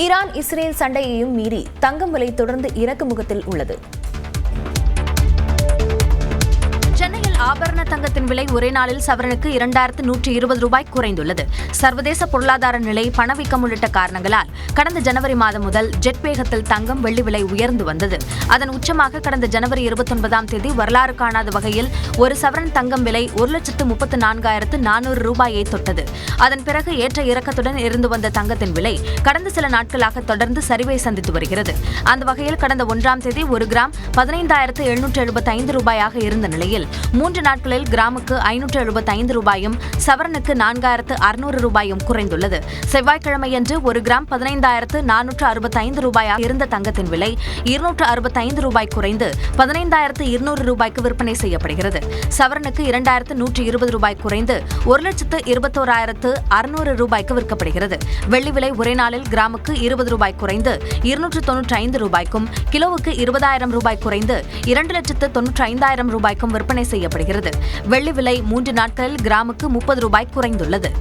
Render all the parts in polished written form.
Iran Israel சண்டையையும் மீறி தங்கம் விலை தொடர்ந்து இறக்குமுகத்தில் உள்ளது. சென்னையில் ஆபரண தங்கத்தின் விலை ஒரே நாளில் சவரனுக்கு 2120 ரூபாய் குறைந்துள்ளது. சர்வதேச பொருளாதார நிலை, பணவீக்கம் உள்ளிட்ட காரணங்களால் கடந்த ஜனவரி மாதம் முதல் ஜெட் வேகத்தில் தங்கம், வெள்ளி விலை உயர்ந்து வந்தது. அதன் உச்சமாக கடந்த ஜனவரி 29ஆம் தேதி வரலாறு காணாத வகையில் ஒரு சவரன் தங்கம் விலை 1,34,400 ரூபாயை தொட்டது. அதன் பிறகு ஏற்ற இறக்கத்துடன் இருந்து வந்த தங்கத்தின் விலை கடந்த சில நாட்களாக தொடர்ந்து சரிவை சந்தித்து வருகிறது. அந்த வகையில் கடந்த 1ஆம் தேதி ஒரு கிராம் 15,775 ரூபாயாக இருந்த நிலையில் 3 நாட்களில் கிராமுக்கு 575 ரூபாயும் சவரனுக்கு 4,600 ரூபாயும் குறைந்துள்ளது. செவ்வாய்க்கிழமையன்று ஒரு கிராம் 15,465 ரூபாயாக இருந்த தங்கத்தின் விலை 265 ரூபாய் குறைந்து 15,200 ரூபாய்க்கு விற்பனை செய்யப்படுகிறது. சவரனுக்கு 2,120 ரூபாய் குறைந்து 1,21,600 ரூபாய்க்கு விற்கப்படுகிறது. வெள்ளி விலை ஒரே நாளில் கிராமுக்கு 20 ரூபாய் குறைந்து 295 ரூபாய்க்கும், கிலோவுக்கு 20,000 ரூபாய் குறைந்து 2,95,000 ரூபாய்க்கும் விற்பனை செய்யப்படுகிறது. வெள்ளி விலை 3 நாட்களில் கிராமுக்கு 30 ரூபாய் குறைந்துள்ளது.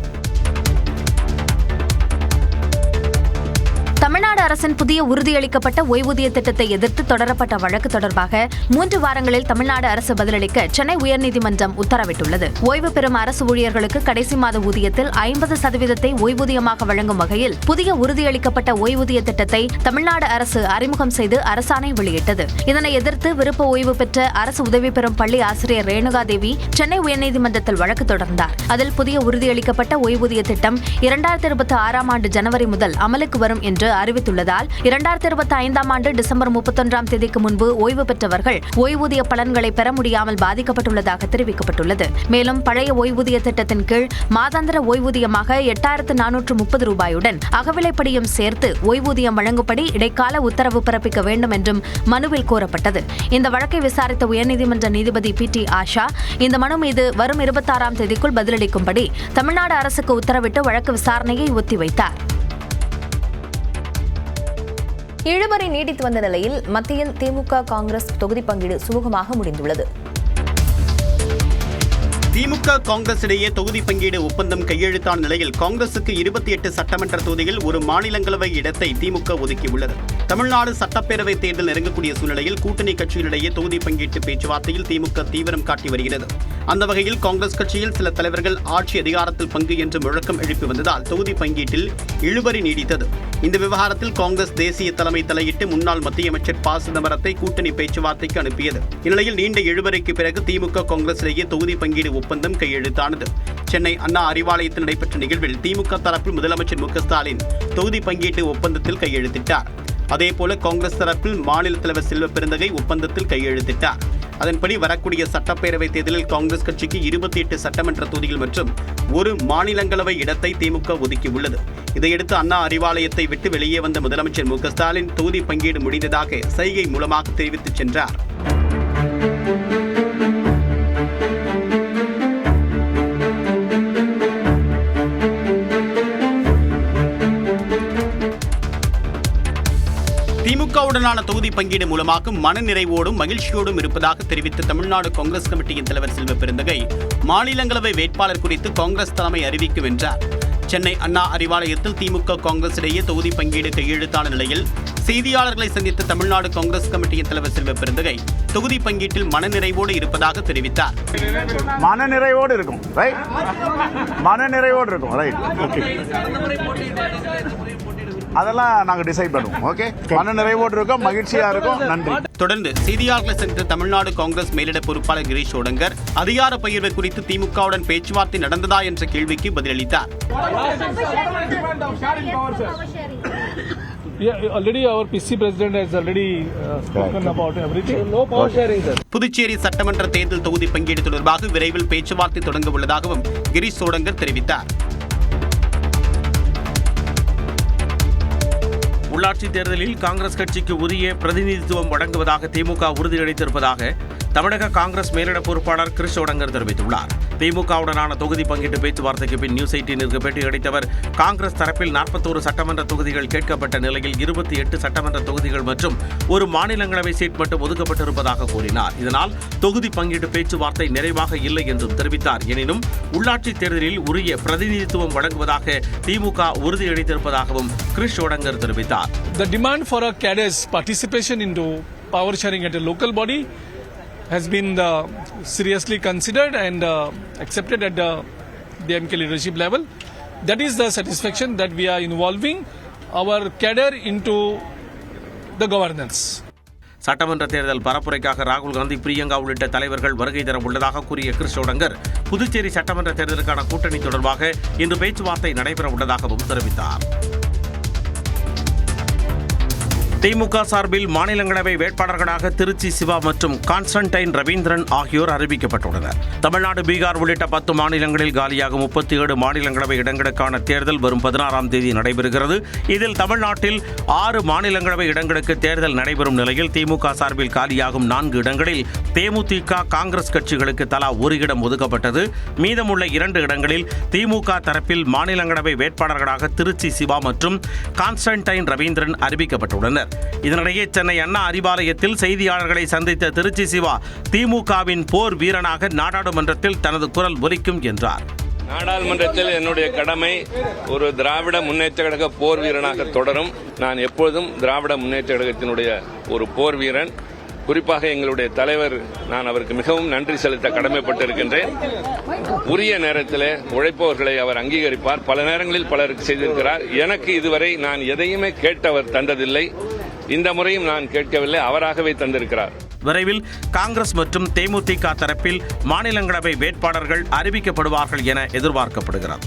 தமிழ்நாடு அரசின் புதிய உறுதியளிக்கப்பட்ட ஓய்வூதிய திட்டத்தை எதிர்த்து தொடரப்பட்ட வழக்கு தொடர்பாக 3 வாரங்களில் தமிழ்நாடு அரசு பதிலளிக்க சென்னை உயர்நீதிமன்றம் உத்தரவிட்டுள்ளது. ஓய்வு பெறும் அரசு ஊழியர்களுக்கு கடைசி மாத ஊதியத்தில் 50% ஓய்வூதியமாக வழங்கும் வகையில் புதிய உறுதியளிக்கப்பட்ட ஓய்வூதிய திட்டத்தை தமிழ்நாடு அரசு அறிமுகம் செய்து அரசாணை வெளியிட்டது. இதனை எதிர்த்து விருப்ப ஓய்வு பெற்ற அரசு உதவி பெறும் பள்ளி ஆசிரியர் ரேணுகா தேவி சென்னை உயர்நீதிமன்றத்தில் வழக்கு தொடர்ந்தார். அதில் புதிய உறுதியளிக்கப்பட்ட ஓய்வூதிய திட்டம் 2026ஆம் ஆண்டு ஜனவரி முதல் அமலுக்கு வரும் என்று அறிவித்துள்ளதால் 2025ஆம் ஆண்டு டிசம்பர் 31ஆம் தேதிக்கு முன்பு ஓய்வு பெற்றவர்கள் ஓய்வூதிய பலன்களை பெற முடியாமல் பாதிக்கப்பட்டுள்ளதாக தெரிவிக்கப்பட்டுள்ளது. மேலும் பழைய ஓய்வூதிய திட்டத்தின் கீழ் மாதாந்திர ஓய்வூதியமாக 8,430 ரூபாயுடன் அகவிலைப்படியும் சேர்த்து ஓய்வூதியம் வழங்கும்படி இடைக்கால உத்தரவு பிறப்பிக்க வேண்டும் என்றும் மனுவில் கோரப்பட்டது. இந்த வழக்கை விசாரித்த உயர்நீதிமன்ற நீதிபதி PT ஆஷா இந்த மனு மீது வரும் 26ஆம் தேதிக்குள் பதிலளிக்கும்படி தமிழ்நாடு அரசுக்கு உத்தரவிட்டு வழக்கு விசாரணையை ஒத்திவைத்தார். இழுபறி நீடித்து வந்த நிலையில் மத்தியில் திமுக காங்கிரஸ் தொகுதி பங்கீடு சுமூகமாக முடிந்துள்ளது. திமுக காங்கிரஸ் இடையே தொகுதி பங்கீடு ஒப்பந்தம் கையெழுத்தான நிலையில் காங்கிரசுக்கு 28 சட்டமன்ற தொகுதியில் ஒரு மாநிலங்களவை இடத்தை திமுக ஒதுக்கியுள்ளது. தமிழ்நாடு சட்டப்பேரவை தேர்தல் நெருங்கக்கூடிய சூழ்நிலையில் கூட்டணி கட்சிகளிடையே தொகுதி பங்கீட்டு பேச்சுவார்த்தையில் திமுக தீவிரம் காட்டி வருகிறது. அந்த வகையில் காங்கிரஸ் கட்சியில் சில தலைவர்கள் ஆட்சி அதிகாரத்தில் பங்கு என்று முழக்கம் எழுப்பி வந்ததால் தொகுதி பங்கீட்டில் இழுபறி நீடித்தது. இந்த விவகாரத்தில் காங்கிரஸ் தேசிய தலைமை தலையிட்டு முன்னாள் மத்திய அமைச்சர் ப. சிதம்பரத்தை கூட்டணி பேச்சுவார்த்தைக்கு அனுப்பியது. இந்நிலையில் நீண்ட இழுபறிக்கு பிறகு திமுக காங்கிரஸ் இடையே தொகுதி பங்கீடு ஒப்பந்தம் கையெழுத்தானது. சென்னை அண்ணா அறிவாலயத்தில் நடைபெற்ற நிகழ்வில் திமுக தரப்பில் முதலமைச்சர் மு. க. ஸ்டாலின் தொகுதி பங்கீட்டு ஒப்பந்தத்தில் கையெழுத்திட்டார். அதேபோல காங்கிரஸ் தரப்பில் மாநில தலைவர் செல்வ பெருந்தகை ஒப்பந்தத்தில் கையெழுத்திட்டார். அதன்படி வரக்கூடிய சட்டப்பேரவை தேர்தலில் காங்கிரஸ் கட்சிக்கு 28 சட்டமன்ற தொகுதிகள் மற்றும் ஒரு மாநிலங்களவை இடத்தை திமுக ஒதுக்கியுள்ளது. இதையடுத்து அண்ணா அறிவாலயத்தை விட்டு வெளியே வந்த முதலமைச்சர் மு. க. ஸ்டாலின் தொகுதி பங்கீடு முடிந்ததாக சைகை மூலமாக தெரிவித்துச் சென்றார். திமுகவுடனான தொகுதி பங்கீடு மூலமாக மனநிறைவோடும் மகிழ்ச்சியோடும் இருப்பதாக தெரிவித்த தமிழ்நாடு காங்கிரஸ் கமிட்டியின் தலைவர் செல்வ பெருந்தகை மாநிலங்களவை வேட்பாளர் குறித்து காங்கிரஸ் தலைமை அறிவிக்கும் என்றார். சென்னை அண்ணா அறிவாலயத்தில் திமுக காங்கிரஸ் இடையே தொகுதி பங்கீடு கையெழுத்தான நிலையில் செய்தியாளர்களை சந்தித்த தமிழ்நாடு காங்கிரஸ் கமிட்டியின் தலைவர் செல்வ பெருந்தகை தொகுதி பங்கீட்டில் மனநிறைவோடு இருப்பதாக தெரிவித்தார். மனநிறைவோடு இருக்கும், ரைட்? மனநிறைவோடு இருக்கும், ரைட்? ஓகே, அதெல்லாம் நாங்க டிசைட் பண்ணுவோம். ஓகே, மனநிறைவோடு இருக்கும், மகிழ்ச்சியா இருக்கும். நன்றி. தொடர்ந்து செய்தியாளர்களை சந்தித்த தமிழ்நாடு காங்கிரஸ் மேலிட பொறுப்பாளர் கிரீஷ் சோடங்கர் அதிகார பகிர்வை குறித்து திமுகவுடன் பேச்சுவார்த்தை நடந்ததா என்ற கேள்விக்கு பதிலளித்தார். புதுச்சேரி சட்டமன்ற தேர்தல் தொகுதி பங்கீடு தொடர்பாக விரைவில் பேச்சுவார்த்தை தொடங்க உள்ளதாகவும் கிரீஷ் சோடங்கர் தெரிவித்தார். உள்ளாட்சி தேர்தலில் காங்கிரஸ் கட்சிக்கு உரிய பிரதிநிதித்துவம் வழங்குவதாக திமுக உறுதியளித்திருப்பதாக தமிழக காங்கிரஸ் மேலிட பொறுப்பாளர் கிறிஸ் ஓடங்கர் தெரிவித்துள்ளார். திமுகவுடனான தொகுதி பங்கீட்டு பேச்சுவார்த்தைக்கு பின் நியூஸ் 18ற்கு பேட்டியளித்தவர், காங்கிரஸ் தரப்பில் 41 சட்டமன்ற தொகுதிகள் கேட்கப்பட்ட நிலையில் 28 சட்டமன்ற தொகுதிகள் மற்றும் ஒரு மாநிலங்களவை சீட் மட்டும் ஒதுக்கப்பட்டிருப்பதாக கூறினார். இதனால் தொகுதி பங்கீட்டு பேச்சுவார்த்தை நிறைவாக இல்லை என்றும் தெரிவித்தார். எனினும் உள்ளாட்சி தேர்தலில் உரிய பிரதிநிதித்துவம் வழங்குவதாக திமுக உறுதியளித்திருப்பதாகவும் கிறிஸ் ஓடங்கர் தெரிவித்தார். The demand for a cadre's participation into power sharing at a local body has been seriously considered and accepted at the DMK leadership level. That is the satisfaction that we are involving our cadre into the governance. சட்டமன்ற தேர்தல் பரப்புரைக்காக ராகுல் காந்தி, பிரியங்கா உள்ளிட்ட தலைவர்கள் வருகை தர உள்ளதாக கூறிய Chris ஓடங்கர், Puducherry சட்டமன்ற தேர்தலுக்கான கூட்டணி தொடர்பாக இன்று பேச்சுவார்த்தை நடைபெற உள்ளதாகவும் தெரிவித்தார். திமுக சார்பில் மாநிலங்களவை வேட்பாளர்களாக திருச்சி சிவா மற்றும் கான்ஸ்டன்டைன் ரவீந்திரன் ஆகியோர் அறிவிக்கப்பட்டுள்ளனர். தமிழ்நாடு, பீகார் உள்ளிட்ட 10 மாநிலங்களில் காலியாகும் 37 மாநிலங்களவை இடங்களுக்கான தேர்தல் வரும் 16ஆம் தேதி நடைபெறுகிறது. இதில் தமிழ்நாட்டில் 6 மாநிலங்களவை இடங்களுக்கு தேர்தல் நடைபெறும் நிலையில் திமுக சார்பில் காலியாகும் 4 இடங்களில் தேமுதிக, காங்கிரஸ் கட்சிகளுக்கு தலா ஒரு இடம் ஒதுக்கப்பட்டது. மீதமுள்ள 2 இடங்களில் திமுக தரப்பில் மாநிலங்களவை வேட்பாளர்களாக திருச்சி சிவா மற்றும் கான்ஸ்டன்டைன் ரவீந்திரன் அறிவிக்கப்பட்டுள்ளனர். இதனிடையே சென்னை அண்ணா அறிவாலயத்தில் செய்தியாளர்களை சந்தித்த திருச்சி சிவா, திமுகவின் போர் வீரனாக நாடாளுமன்றத்தில் தனது குரல் ஒலிக்கும் என்றார். நாடாளுமன்றத்தில் என்னுடைய கடமை ஒரு திராவிட முன்னேற்ற கழக போர் வீரனாக தொடரும். நான் எப்பொழுதும் திராவிட முன்னேற்ற கழகத்தினுடைய ஒரு போர் வீரன். குறிப்பாக எங்களுடைய தலைவர், நான் அவருக்கு மிகவும் நன்றி செலுத்த கடமைப்பட்டிருக்கின்றேன். உரிய நேரத்தில் உழைப்பவர்களை அவர் அங்கீகரிப்பார். பல நேரங்களில் பலருக்கு செய்திருக்கிறார். எனக்கு இதுவரை நான் எதையுமே கேட்டவர் தந்ததில்லை. இந்த முறையும் நான் கேட்கவில்லை, அவராகவே தந்திருக்கிறார். விரைவில் காங்கிரஸ் மற்றும் தேமுதிக தரப்பில் மாநிலங்களவை வேட்பாளர்கள் அறிவிக்கப்படுவார்கள் என எதிர்பார்க்கப்படுகிறது.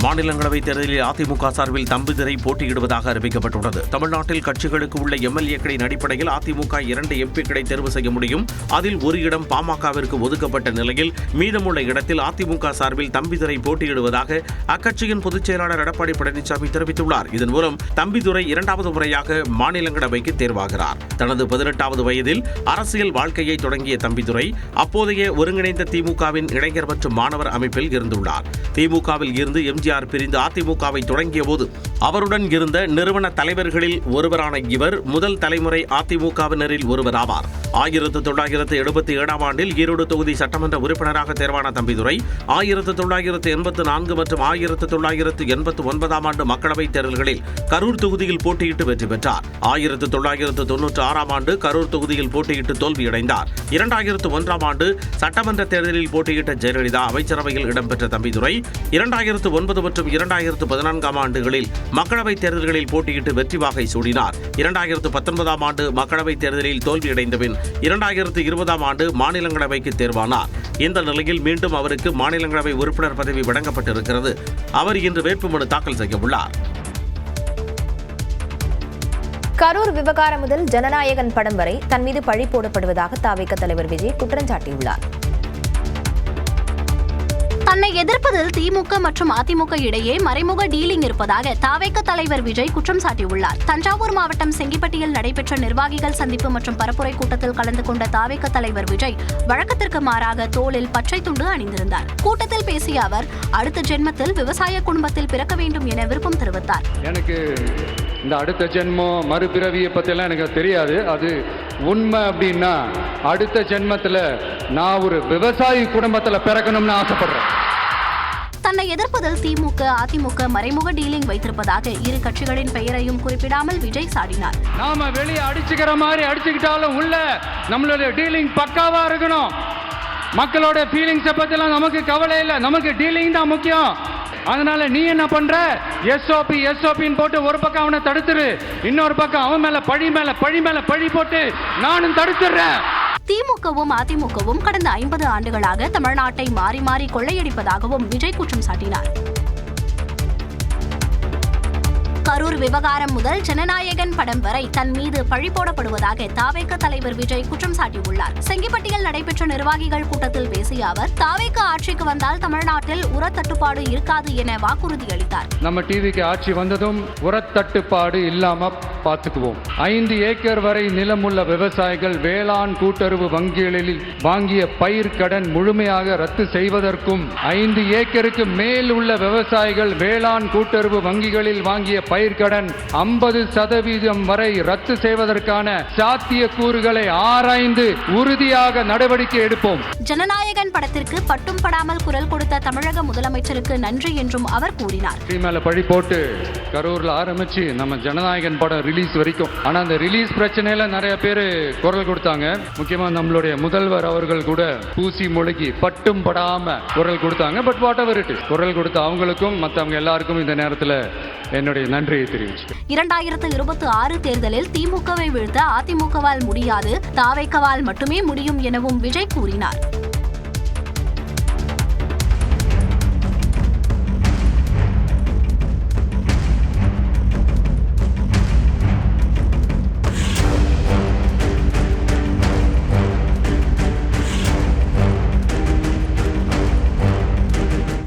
மாநிலங்களவை தேர்தலில் அதிமுக சார்பில் தம்பிதுரை போட்டியிடுவதாக அறிவிக்கப்பட்டுள்ளது. தமிழ்நாட்டில் கட்சிகளுக்கு உள்ள எம்எல்ஏக்களின் அடிப்படையில் அதிமுக 2 எம்பிக்களை தேர்வு செய்ய முடியும். அதில் ஒரு இடம் பாமகவிற்கு ஒதுக்கப்பட்ட நிலையில் மீதமுள்ள இடத்தில் அதிமுக சார்பில் தம்பிதுரை போட்டியிடுவதாக அக்கட்சியின் பொதுச் செயலாளர் எடப்பாடி பழனிசாமி தெரிவித்துள்ளார். இதன் மூலம் தம்பிதுரை 2வது முறையாக மாநிலங்களவைக்கு தேர்வாகிறார். தனது 18வது வயதில் அரசியல் வாழ்க்கையை தொடங்கிய தம்பிதுரை அப்போதைய ஒருங்கிணைந்த திமுகவின் இளைஞர் மற்றும் மாணவர் அமைப்பில் இருந்துள்ளார். திமுகவில் இருந்து எம்ஜிஆர் பிரிந்து அதிமுகவை தொடங்கிய போது அவருடன் இருந்த நிறுவன தலைவர்களில் ஒருவரான இவர் முதல் தலைமுறை அதிமுகவினரில் ஒருவராவார். 1977ஆம் ஆண்டில் ஈரோடு தொகுதி சட்டமன்ற உறுப்பினராக தேர்வான தம்பிதுரை 1984 மற்றும் 1989ஆம் ஆண்டு மக்களவைத் தேர்தல்களில் கரூர் தொகுதியில் போட்டியிட்டு வெற்றி பெற்றார். 1996ஆம் ஆண்டு கரூர் தொகுதியில் போட்டியிட்டு தோல்வியடைந்தார். 2001ஆம் ஆண்டு சட்டமன்ற தேர்தலில் போட்டியிட்ட ஜெயலலிதா அமைச்சரவையில் இடம்பெற்ற தம்பிதுரை 2009 மற்றும் 2014ஆம் ஆண்டுகளில் மக்களவைத் தேர்தல்களில் போட்டியிட்டு வெற்றி வாகை சூடினார். 2019ஆம் ஆண்டு மக்களவைத் தேர்தலில் தோல்வியடைந்த பின் 2020ஆம் ஆண்டு மாநிலங்களவைக்கு தேர்வானார். இந்த நிலையில் மீண்டும் அவருக்கு மாநிலங்களவை உறுப்பினர் பதவி வழங்கப்பட்டிருக்கிறது. அவர் இன்று வேட்புமனு தாக்கல் செய்ய உள்ளார். கரூர் விவகாரம் முதல் ஜனநாயகன் படம் வரை தன் மீது பழி போடப்படுவதாக தவிக தலைவர் விஜய் குற்றம் சாட்டியுள்ளார். தன்னை எதிர்ப்பதில் திமுக மற்றும் அதிமுக இடையே மறைமுக டீலிங் இருப்பதாக தவிக தலைவர் விஜய் குற்றம் சாட்டியுள்ளார். தஞ்சாவூர் மாவட்டம் செங்கிப்பட்டியில் நடைபெற்ற நிர்வாகிகள் சந்திப்பு மற்றும் பரப்புரை கூட்டத்தில் கலந்து கொண்ட தவிக தலைவர் விஜய் வழக்கத்திற்கு மாறாக தோளில் பச்சை துண்டு அணிந்திருந்தார். கூட்டத்தில் பேசிய அவர், அடுத்த ஜென்மத்தில் விவசாய குடும்பத்தில் பிறக்க வேண்டும் என விருப்பம் தெரிவித்தார். எனக்கு இந்த அடுத்த ஜென்மம் மறுபிறவியை பற்றியெல்லாம் எனக்கு தெரியாது. அது உண்மை அப்படின்னா அடுத்த ஜென்மத்தில் நான் ஒரு விவசாயி குடும்பத்தில் பிறக்கணும்னு ஆசைப்படுறேன். தன்னை எதிர்ப்பதில் திமுக, அதிமுக மறைமுக டீலிங் வைத்திருப்பதாக இரு கட்சிகளின் பெயரையும் குறிப்பிடாமல் விஜய் சாடினார். நாம வெளியே அடிச்சுக்கிற மாதிரி அடிச்சுக்கிட்டாலும் உள்ள நம்மளுடைய டீலிங் பக்காவா இருக்கணும். மக்களோட ஃபீலிங்ஸை பற்றிலாம் நமக்கு கவலை இல்லை, நமக்கு டீலிங் தான் முக்கியம். அதனால நீ என்ன பண்ற, எஸ்ஓபின்னு போட்டு ஒரு பக்கம் அவனை தடுத்துரு, இன்னொரு பக்கம் அவன் மேல பழி போட்டு நானும் தடுத்துடுறேன். திமுகவும் அதிமுகவும் கடந்த 50 ஆண்டுகளாக தமிழ்நாட்டை மாறி மாறி கொள்ளையடிப்பதாகவும் விஜய் குற்றம் சாட்டினார். கரூர் விவகாரம் முதல் ஜனநாயகன் படம் வரை தன் மீது பழி போடப்படுவதாக தாவேக தலைவர் விஜய் குற்றம் சாட்டியுள்ளார். செங்கிப்பட்டியில் நடைபெற்ற நிர்வாகிகள் கூட்டத்தில் பேசிய அவர், தாவேக ஆட்சிக்கு வந்தால் தமிழ்நாட்டில் உரத்தட்டுப்பாடு இருக்காது என வாக்குறுதி அளித்தார். நம்ம டிவிக்கு ஆட்சி வந்ததும் உரத்தட்டுப்பாடு இல்லாம பார்த்துக்குவோம். 5 ஏக்கர் வரை நிலமுள்ள விவசாயிகள் வேளாண் கூட்டுறவு வங்கிகளில் வாங்கிய பயிர் கடன் முழுமையாக ரத்து செய்வதற்கும் 5 ஏக்கருக்கு மேல் உள்ள விவசாயிகள் வேளாண் கூட்டுறவு வங்கிகளில் வாங்கிய பயிர் கடன் 50% வரை ரத்து செய்வதற்கான சாத்திய கூறுகளை ஆராய்ந்து உறுதியாக நடவடிக்கை எடுப்போம். ஜனநாயகன் படத்திற்கு பட்டும் படாமல் குரல் கொடுத்த தமிழக முதலமைச்சருக்கு நன்றி என்றும் அவர் கூறினார். மேல பழி போட்டு கரூர்ல ஆரம்பிச்சு நம்ம ஜனநாயகன் படம் ரிலீஸ் வரைக்கும், ஆனா அந்த ரிலீஸ் பிரச்சனையில நிறைய பேர் குரல் கொடுத்தாங்க. முக்கியமா நம்மளுடைய முதல்வர் அவர்கள் கூட பூசி முழுகி பட்டும் படாம குரல் கொடுத்தாங்க. But what ever it is, குரல் கொடுத்த அவங்களுக்கும் மற்றவங்க எல்லாருக்கும் இந்த நேரத்தில் என்னுடைய நன்றியை தெரிவிச்சு. 2026 தேர்தலில் திமுகவை வீழ்த்த அதிமுகவால் முடியாது, தாவேகவால் மட்டுமே முடியும் எனவும் விஜய் கூறினார்.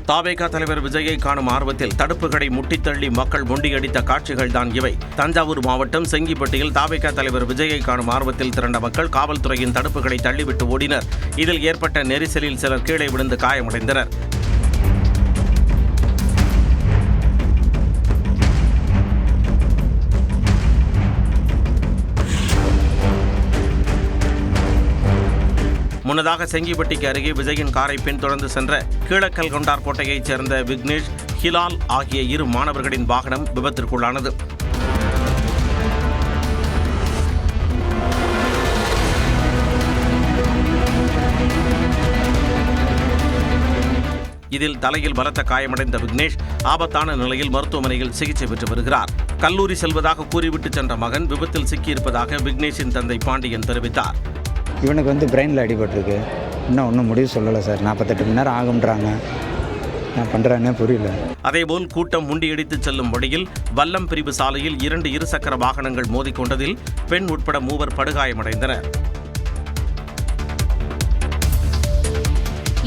தாவேகா தலைவர் விஜயை காணும் ஆர்வத்தில் தடுப்புகளை முட்டித்தள்ளி மக்கள் முண்டியடித்த காட்சிகள் தான் இவை. தஞ்சாவூர் மாவட்டம் செங்கிப்பட்டியில் தாவேகா தலைவர் விஜயை காணும் ஆர்வத்தில் திரண்ட மக்கள் காவல்துறையின் தடுப்புகளை தள்ளிவிட்டு ஓடினர். இதில் ஏற்பட்ட நெரிசலில் சிலர் கீழே விழுந்து காயமடைந்தனர். முன்னதாக செங்கிப்பட்டிக்கு அருகே விஜயின் காரை பின்தொடர்ந்து சென்ற கீழக்கல்கொண்டார் கோட்டையைச் சேர்ந்த விக்னேஷ், ஹிலால் ஆகிய 2 மாணவர்களின் வாகனம் விபத்திற்குள்ளானது. இதில் தலையில் பலத்த காயமடைந்த விக்னேஷ் ஆபத்தான நிலையில் மருத்துவமனையில் சிகிச்சை பெற்று வருகிறார். கல்லூரி செல்வதாக கூறிவிட்டு சென்ற மகன் விபத்தில் சிக்கியிருப்பதாக விக்னேஷின் தந்தை பாண்டியன் தெரிவித்தார். இவனுக்கு பிரெயினில் அடிபட்டிருக்கு. இன்னும் ஒன்றும் முடிவு சொல்லலை சார். 48 மணி நேரம் ஆகுன்றாங்க. நான் பண்ணுறேன்னே புரியல. அதேபோல் கூட்டம் முண்டியடித்து செல்லும் வழியில் வல்லம் பிரிவு சாலையில் 2 இருசக்கர வாகனங்கள் மோதிக்கொண்டதில் பெண் உட்பட 3 படுகாயமடைந்தனர்.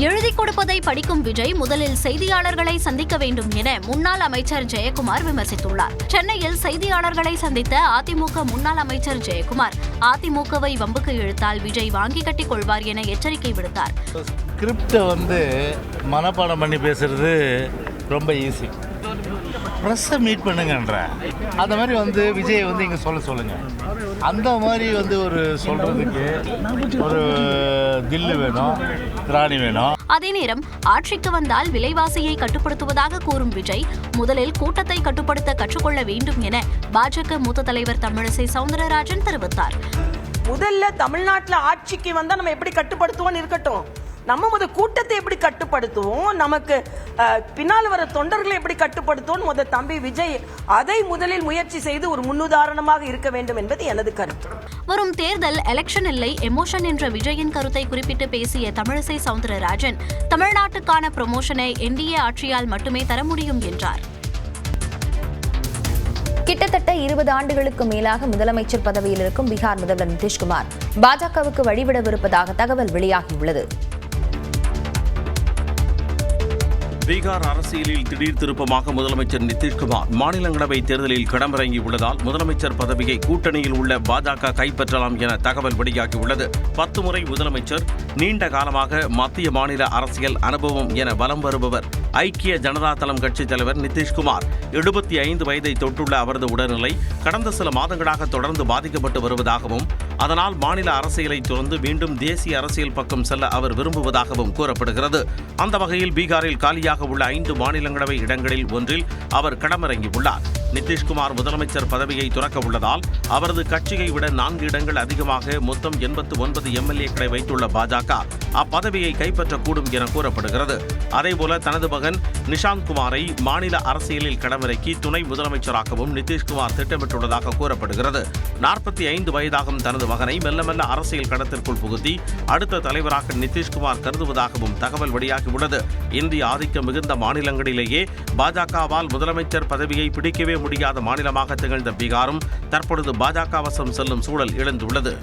எழுதி கொடுப்பதை படிக்கும் விஜய் முதலில் செய்தியாளர்களை சந்திக்க வேண்டும் என முன்னாள் அமைச்சர் ஜெயக்குமார் விமர்சித்துள்ளார். சென்னையில் செய்தியாளர்களை சந்தித்த அதிமுக முன்னாள் அமைச்சர் ஜெயக்குமார், அதிமுகவை வம்புக்கு இழுத்தால் விஜய் வாங்கி கட்டிக் கொள்வார் என எச்சரிக்கை விடுத்தார். ஸ்கிரிப்டை மனப்பாடம் பண்ணி பேசுறது ரொம்ப ஈஸி. ப்ரெஸ்ஸை மீட் பண்ணுங்கன்ற அந்த மாதிரி விஜய் இங்கே சொல்லுங்கள். அந்த மாதிரி ஒரு சொல்கிறதுக்கு ஒரு தில்லு வேணும், திராணி வேணும். அதே நேரம் ஆட்சிக்கு வந்தால் விலைவாசியை கட்டுப்படுத்துவதாக கூறும் விஜய் முதலில் கூட்டத்தை கட்டுப்படுத்த கற்றுக்கொள்ள வேண்டும் என பாஜக மூத்த தலைவர் தமிழிசை சவுந்தரராஜன் தெரிவித்தார். முதல்ல தமிழ்நாட்டில் ஆட்சிக்கு வந்தால் நம்ம எப்படி கட்டுப்படுத்துவோம்னு இருக்கட்டும், நம்ம கூட்டத்தை எப்படி கட்டுப்படுத்துவோம், நமக்கு பின்னால் வர தொண்டர்களை எப்படி கட்டுப்படுத்துவோம் தம்பி விஜய் அதை முதலில் முயற்சி செய்து ஒரு முன்னுதாரணமாக இருக்க வேண்டும் என்பது எனது கருத்து. வரும் தேர்தல் எலெக்ஷன் இல்லை, எமோஷன் என்ற விஜயின் கருத்தை குறிப்பிட்டு பேசிய தமிழிசை சவுந்தரராஜன், தமிழ்நாட்டுக்கான ப்ரமோஷனை என்டிஏ ஆட்சியால் மட்டுமே தர முடியும் என்றார். கிட்டத்தட்ட 20 ஆண்டுகளுக்கு மேலாக முதலமைச்சர் பதவியில் இருக்கும் பீகார் முதல்வர் நிதிஷ்குமார் பாஜகவுக்கு வழிவிடவிருப்பதாக தகவல் வெளியாகியுள்ளது. பீகார் அரசியலில் திடீர் திருப்பமாக முதலமைச்சர் நிதிஷ்குமார் மாநிலங்களவை தேர்தலில் களமிறங்கியுள்ளதால் முதலமைச்சர் பதவியை கூட்டணியில் உள்ள பாஜக கைப்பற்றலாம் என தகவல் வெளியாகியுள்ளது. 10 முறை முதலமைச்சர், நீண்ட காலமாக மத்திய மாநில அரசியல் அனுபவம் என வலம் வருபவர் ஐக்கிய ஜனதா தளம் கட்சித் தலைவர் நிதிஷ்குமார். 75 வயதை தொட்டுள்ள அவரது உடல்நிலை கடந்த சில மாதங்களாக தொடர்ந்து பாதிக்கப்பட்டு வருவதாகவும், அதனால் மாநில அரசியலை துறந்து மீண்டும் தேசிய அரசியல் பக்கம் செல்ல அவர் விரும்புவதாகவும் கூறப்படுகிறது. அந்த வகையில் பீகாரில் காலியாக உள்ள 5 மாநிலங்களவை இடங்களில் ஒன்றில் அவர் களமிறங்கியுள்ளார். நிதிஷ்குமார் முதலமைச்சர் பதவியை துறக்க உள்ளதால் அவரது கட்சியை விட 4 இடங்கள் அதிகமாக மொத்தம் 89 எம்எல்ஏக்களை வைத்துள்ள பாஜக அப்பதவியை கைப்பற்றக்கூடும் என கூறப்படுகிறது. அதேபோல தனது மகன் நிஷாந்த் குமாரை மாநில அரசியலில் களமிறக்கி துணை முதலமைச்சராகவும் நிதிஷ்குமார் திட்டமிட்டுள்ளதாக கூறப்படுகிறது. 45 வயதாகும் தனது மகனை மெல்ல மெல்ல அரசியல் களத்திற்குள் புகுத்தி அடுத்த தலைவராக நிதிஷ்குமார் கருதுவதாகவும் தகவல் வெளியாகியுள்ளது. இந்திய ஆதிக்கம் மிகுந்த மாநிலங்களிலேயே பாஜகவால் முதலமைச்சர் பதவியை பிடிக்கவே முடியாத மாநிலமாக திகழ்ந்த பீகாரும் தற்பொழுது பாஜக வசம் செல்லும் சூழல் எழுந்துள்ளது.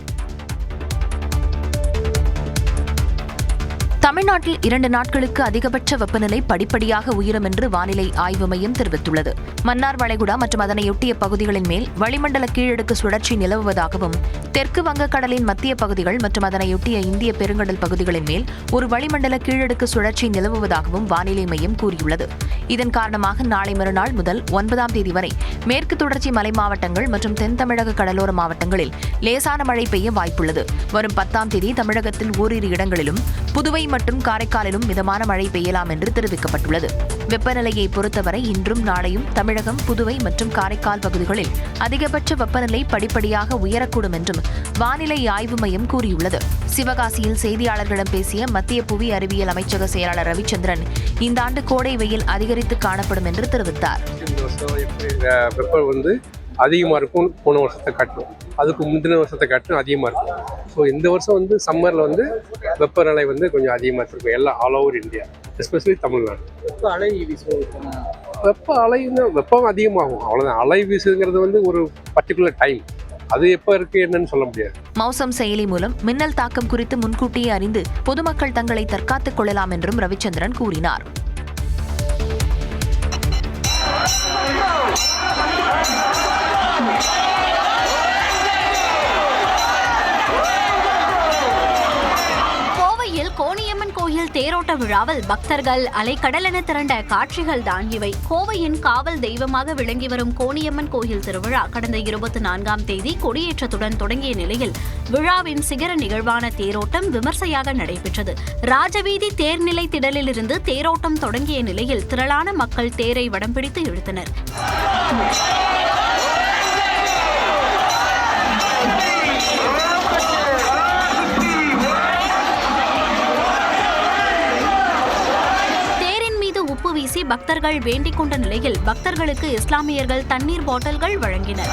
தமிழ்நாட்டில் 2 நாட்களுக்கு அதிகபட்ச வெப்பநிலை படிப்படியாக உயரும் என்று வானிலை ஆய்வு மையம் தெரிவித்துள்ளது. மன்னார் வளைகுடா மற்றும் அதனையொட்டிய பகுதிகளின் மேல் வளிமண்டல கீழடுக்கு சுழற்சி நிலவுவதாகவும், தெற்கு வங்கக்கடலின் மத்திய பகுதிகள் மற்றும் அதனையொட்டிய இந்திய பெருங்கடல் பகுதிகளின் மேல் ஒரு வளிமண்டல கீழடுக்கு சுழற்சி நிலவுவதாகவும் வானிலை மையம் கூறியுள்ளது. இதன் காரணமாக நாளை மறுநாள் முதல் 9ஆம் தேதி வரை மேற்கு தொடர்ச்சி மலை மாவட்டங்கள் மற்றும் தென் தமிழக கடலோர மாவட்டங்களில் லேசான மழை பெய்ய வாய்ப்புள்ளது. வரும் 10ஆம் தேதி தமிழகத்தில் ஓரிரு இடங்களிலும், புதுவை மற்றும் காரைக்காலிலும் மிதமான மழை பெய்யலாம் என்று தெரிவிக்கப்பட்டுள்ளது. வெப்பநிலையை பொறுத்தவரை இன்றும் நாளையும் தமிழகம், புதுவை மற்றும் காரைக்கால் பகுதிகளில் அதிகபட்ச வெப்பநிலை படிப்படியாக உயரக்கூடும் என்றும் வானிலை ஆய்வு மையம் கூறியுள்ளது. சிவகாசியில் செய்தியாளர்களிடம் பேசிய மத்திய புவி அறிவியல் அமைச்சக செயலாளர் ரவிச்சந்திரன், இந்த ஆண்டு கோடை வெயில் அதிகரித்து காணப்படும் என்று தெரிவித்தார். வெப்பம் அதிகமாக இருக்கும், போன வருஷத்தை காட்டும், அதுக்கு முந்தின வருஷத்தை காட்டும் அதிகமாக இருக்கும். ஸோ இந்த வருஷம் சம்மரில் வெப்பநிலை கொஞ்சம் அதிகமாக இருக்கும் எல்லாம் all over India, especially Tamil Nadu. வெப்பம் அதிகமாகும், அவ்வளோதான். அலை வீசுங்கிறது ஒரு பர்டிகுலர் டைம், அது எப்போ இருக்கு என்னன்னு சொல்ல முடியாது. மௌசம் செயலி மூலம் மின்னல் தாக்கம் குறித்து முன்கூட்டியே அறிந்து பொதுமக்கள் தங்களை தற்காத்துக் கொள்ளலாம் என்றும் ரவிச்சந்திரன் கூறினார். கோணியம்மன் கோயில் தேரோட்ட விழாவில் பக்தர்கள் அலைக்கடலென திரண்ட காட்சிகள் தான் இவை. கோவையின் காவல் தெய்வமாக விளங்கி வரும் கோணியம்மன் கோயில் திருவிழா கடந்த 24ஆம் தேதி கொடியேற்றத்துடன் தொடங்கிய நிலையில் விழாவின் சிகர நிகழ்வான தேரோட்டம் விமர்சையாக நடைபெற்றது. ராஜவீதி தேர்நிலை திடலிலிருந்து தேரோட்டம் தொடங்கிய நிலையில் திரளான மக்கள் தேரை வடம் பிடித்து இழுத்தனர். வீசி பக்தர்கள் வேண்டிக் கொண்ட நிலையில் பக்தர்களுக்கு இஸ்லாமியர்கள் தண்ணீர் பாட்டில்கள் வழங்கினர்.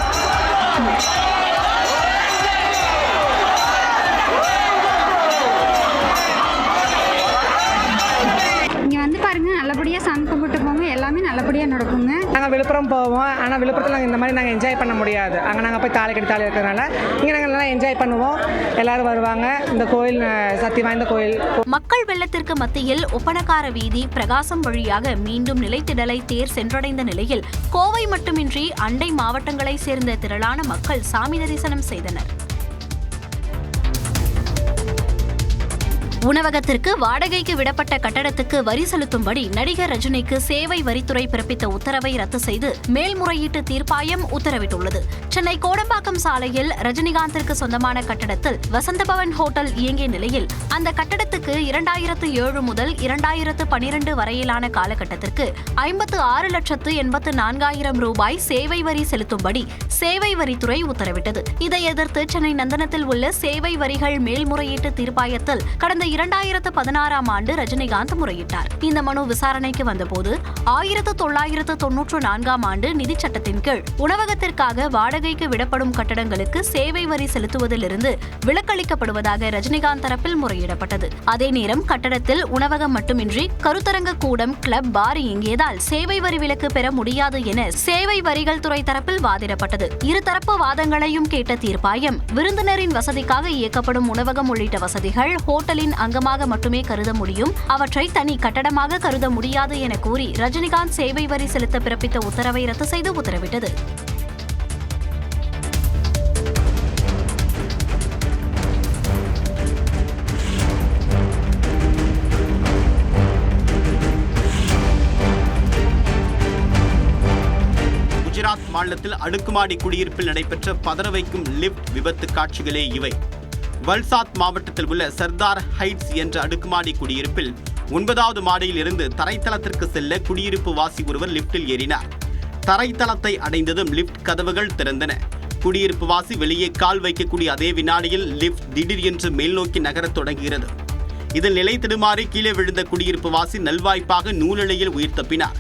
இங்கே பாருங்க, நல்லபடியாக சாமி கும்பிட்டு போங்க, எல்லாமே நல்லபடியாக நடக்குங்க. நாங்கள் விழுப்புரம் போவோம், ஆனால் விழுப்புரத்தில் நாங்கள் இந்த மாதிரி நாங்கள் என்ஜாய் பண்ண முடியாது. அங்கே நாங்கள் போய் தாலி கட்டி தாலி இருக்கிறதுனால இங்கே நாங்கள் நல்லா என்ஜாய் பண்ணுவோம். எல்லாரும் வருவாங்க. இந்த கோயில் சக்தி வாய்ந்த கோயில். மக்கள் வெள்ளத்திற்கு மத்தியில் ஒப்பனக்கார வீதி பிரகாசம் வழியாக மீண்டும் நிலைத்திடலை தேர் சென்றடைந்த நிலையில் கோவை மட்டுமின்றி அண்டை மாவட்டங்களை சேர்ந்த திரளான மக்கள் சாமி தரிசனம் செய்தனர். உணவகத்திற்கு வாடகைக்கு விடப்பட்ட கட்டடத்துக்கு வரி செலுத்தும்படி நடிகர் ரஜினிக்கு சேவை வரித்துறை பிறப்பித்த உத்தரவை ரத்து செய்து மேல்முறையீட்டு தீர்ப்பாயம் உத்தரவிட்டுள்ளது. சென்னை கோடம்பாக்கம் சாலையில் ரஜினிகாந்திற்கு சொந்தமான கட்டடத்தில் வசந்தபவன் ஹோட்டல் இயங்கிய நிலையில் அந்த கட்டடத்துக்கு 2007 முதல் 2012 வரையிலான காலகட்டத்திற்கு 56,84,000 ரூபாய் சேவை வரி செலுத்தும்படி சேவை வரித்துறை உத்தரவிட்டது. இதை எதிர்த்து சென்னை நந்தனத்தில் உள்ள சேவை வரிகள் மேல்முறையீட்டு தீர்ப்பாயத்தில் கடந்த 2016ஆம் ஆண்டு ரஜினிகாந்த் முறையிட்டார். இந்த மனு விசாரணைக்கு வந்தபோது 1994ஆம் ஆண்டு நிதி சட்டத்தின் கீழ் உணவகத்திற்காக வாடகைக்கு விடப்படும் கட்டடங்களுக்கு சேவை வரி செலுத்துவதிலிருந்து விலக்களிக்கப்படுவதாக ரஜினிகாந்த் தரப்பில் முறையிடப்பட்டது. அதே நேரம் கட்டடத்தில் உணவகம் மட்டுமின்றி கருத்தரங்க கூடம், கிளப், பார் இயங்கியதால் சேவை வரி விலக்கு பெற முடியாது என சேவை வரிகள் துறை தரப்பில் வாதிடப்பட்டது. இருதரப்பு வாதங்களையும் கேட்ட தீர்ப்பாயம் விருந்தினரின் வசதிக்காக இயக்கப்படும் உணவகம் உள்ளிட்ட வசதிகள் ஹோட்டலின் அங்கமாக மட்டுமே கருத முடியும், அவற்றை தனி கட்டடமாக கருத முடியாது என கூறி ரஜினிகாந்த் சேவை வரி செலுத்த பிறப்பித்த உத்தரவை ரத்து செய்து உத்தரவிட்டது. குஜராத் மாநிலத்தில் அடுக்குமாடி குடியிருப்பில் நடைபெற்ற பதற வைக்கும் லிப்ட் விபத்து காட்சிகளே இவை. வல்சாத் மாவட்டத்தில் உள்ள சர்தார் ஹைட்ஸ் என்ற அடுக்குமாடி குடியிருப்பில் 9வது மாடியில் இருந்து தரைத்தளத்திற்கு செல்ல குடியிருப்பு வாசி ஒருவர் லிப்டில் ஏறினார். தரைத்தளத்தை அடைந்ததும் லிப்ட் கதவுகள் திறந்தன. குடியிருப்பு வாசி வெளியே கால் வைக்கக்கூடிய அதே வினாடியில் லிப்ட் திடீர் என்று மேல் நோக்கி நகரத் தொடங்குகிறது. இதில் நிலை தடுமாறி கீழே விழுந்த குடியிருப்பு வாசி நல்வாய்ப்பாக நூலிழையில் உயிர் தப்பினார்.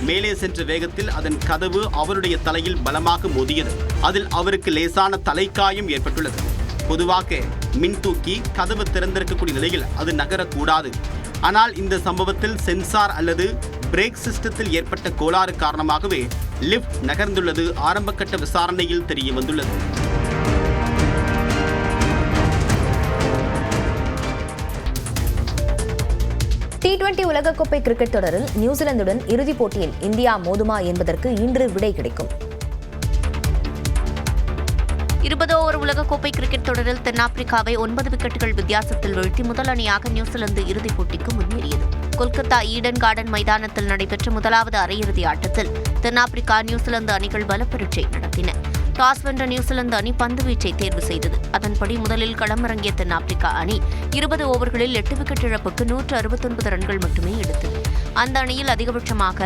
மேலே சென்ற வேகத்தில் அதன் கதவு அவருடைய தலையில் பலமாக மோதியது. அதில் அவருக்கு லேசான தலைக்காயம் ஏற்பட்டுள்ளது. பொதுவாக மின்தூக்கி கதவு திறந்திருக்கக்கூடிய நிலையில் அது நகரக்கூடாது. ஆனால் இந்த சம்பவத்தில் சென்சார் அல்லது பிரேக் சிஸ்டத்தில் ஏற்பட்ட கோளாறு காரணமாகவே லிப்ட் நகர்ந்துள்ளது ஆரம்பகட்ட விசாரணையில் தெரிய வந்துள்ளது. T20 உலகக்கோப்பை கிரிக்கெட் தொடரில் நியூசிலாந்துடன் இறுதிப் போட்டியில் இந்தியா மோதுமா என்பதற்கு இன்று விடை கிடைக்கும். 20 ஓவர் உலகக்கோப்பை கிரிக்கெட் தொடரில் தென்னாப்பிரிக்காவை 9 விக்கெட்டுகள் வித்தியாசத்தில் வீழ்த்தி முதல் அணியாக நியூசிலாந்து இறுதிப் போட்டிக்கு முன்னேறியது. கொல்கத்தா ஈடன் கார்டன் மைதானத்தில் நடைபெற்ற முதலாவது அரையிறுதி ஆட்டத்தில் தென்னாப்பிரிக்கா நியூசிலாந்து அணிகள் பலப்பரீட்சை நடத்தின. டாஸ் வென்ற நியூசிலாந்து அணி பந்துவீச்சை தேர்வு செய்தது. அதன்படி முதலில் களமிறங்கிய தென்னாப்பிரிக்கா அணி 20 ஓவர்களில் 8 விக்கெட் இழப்புக்கு 169 ரன்கள் மட்டுமே எடுத்தது. அந்த அணியில் அதிகபட்சமாக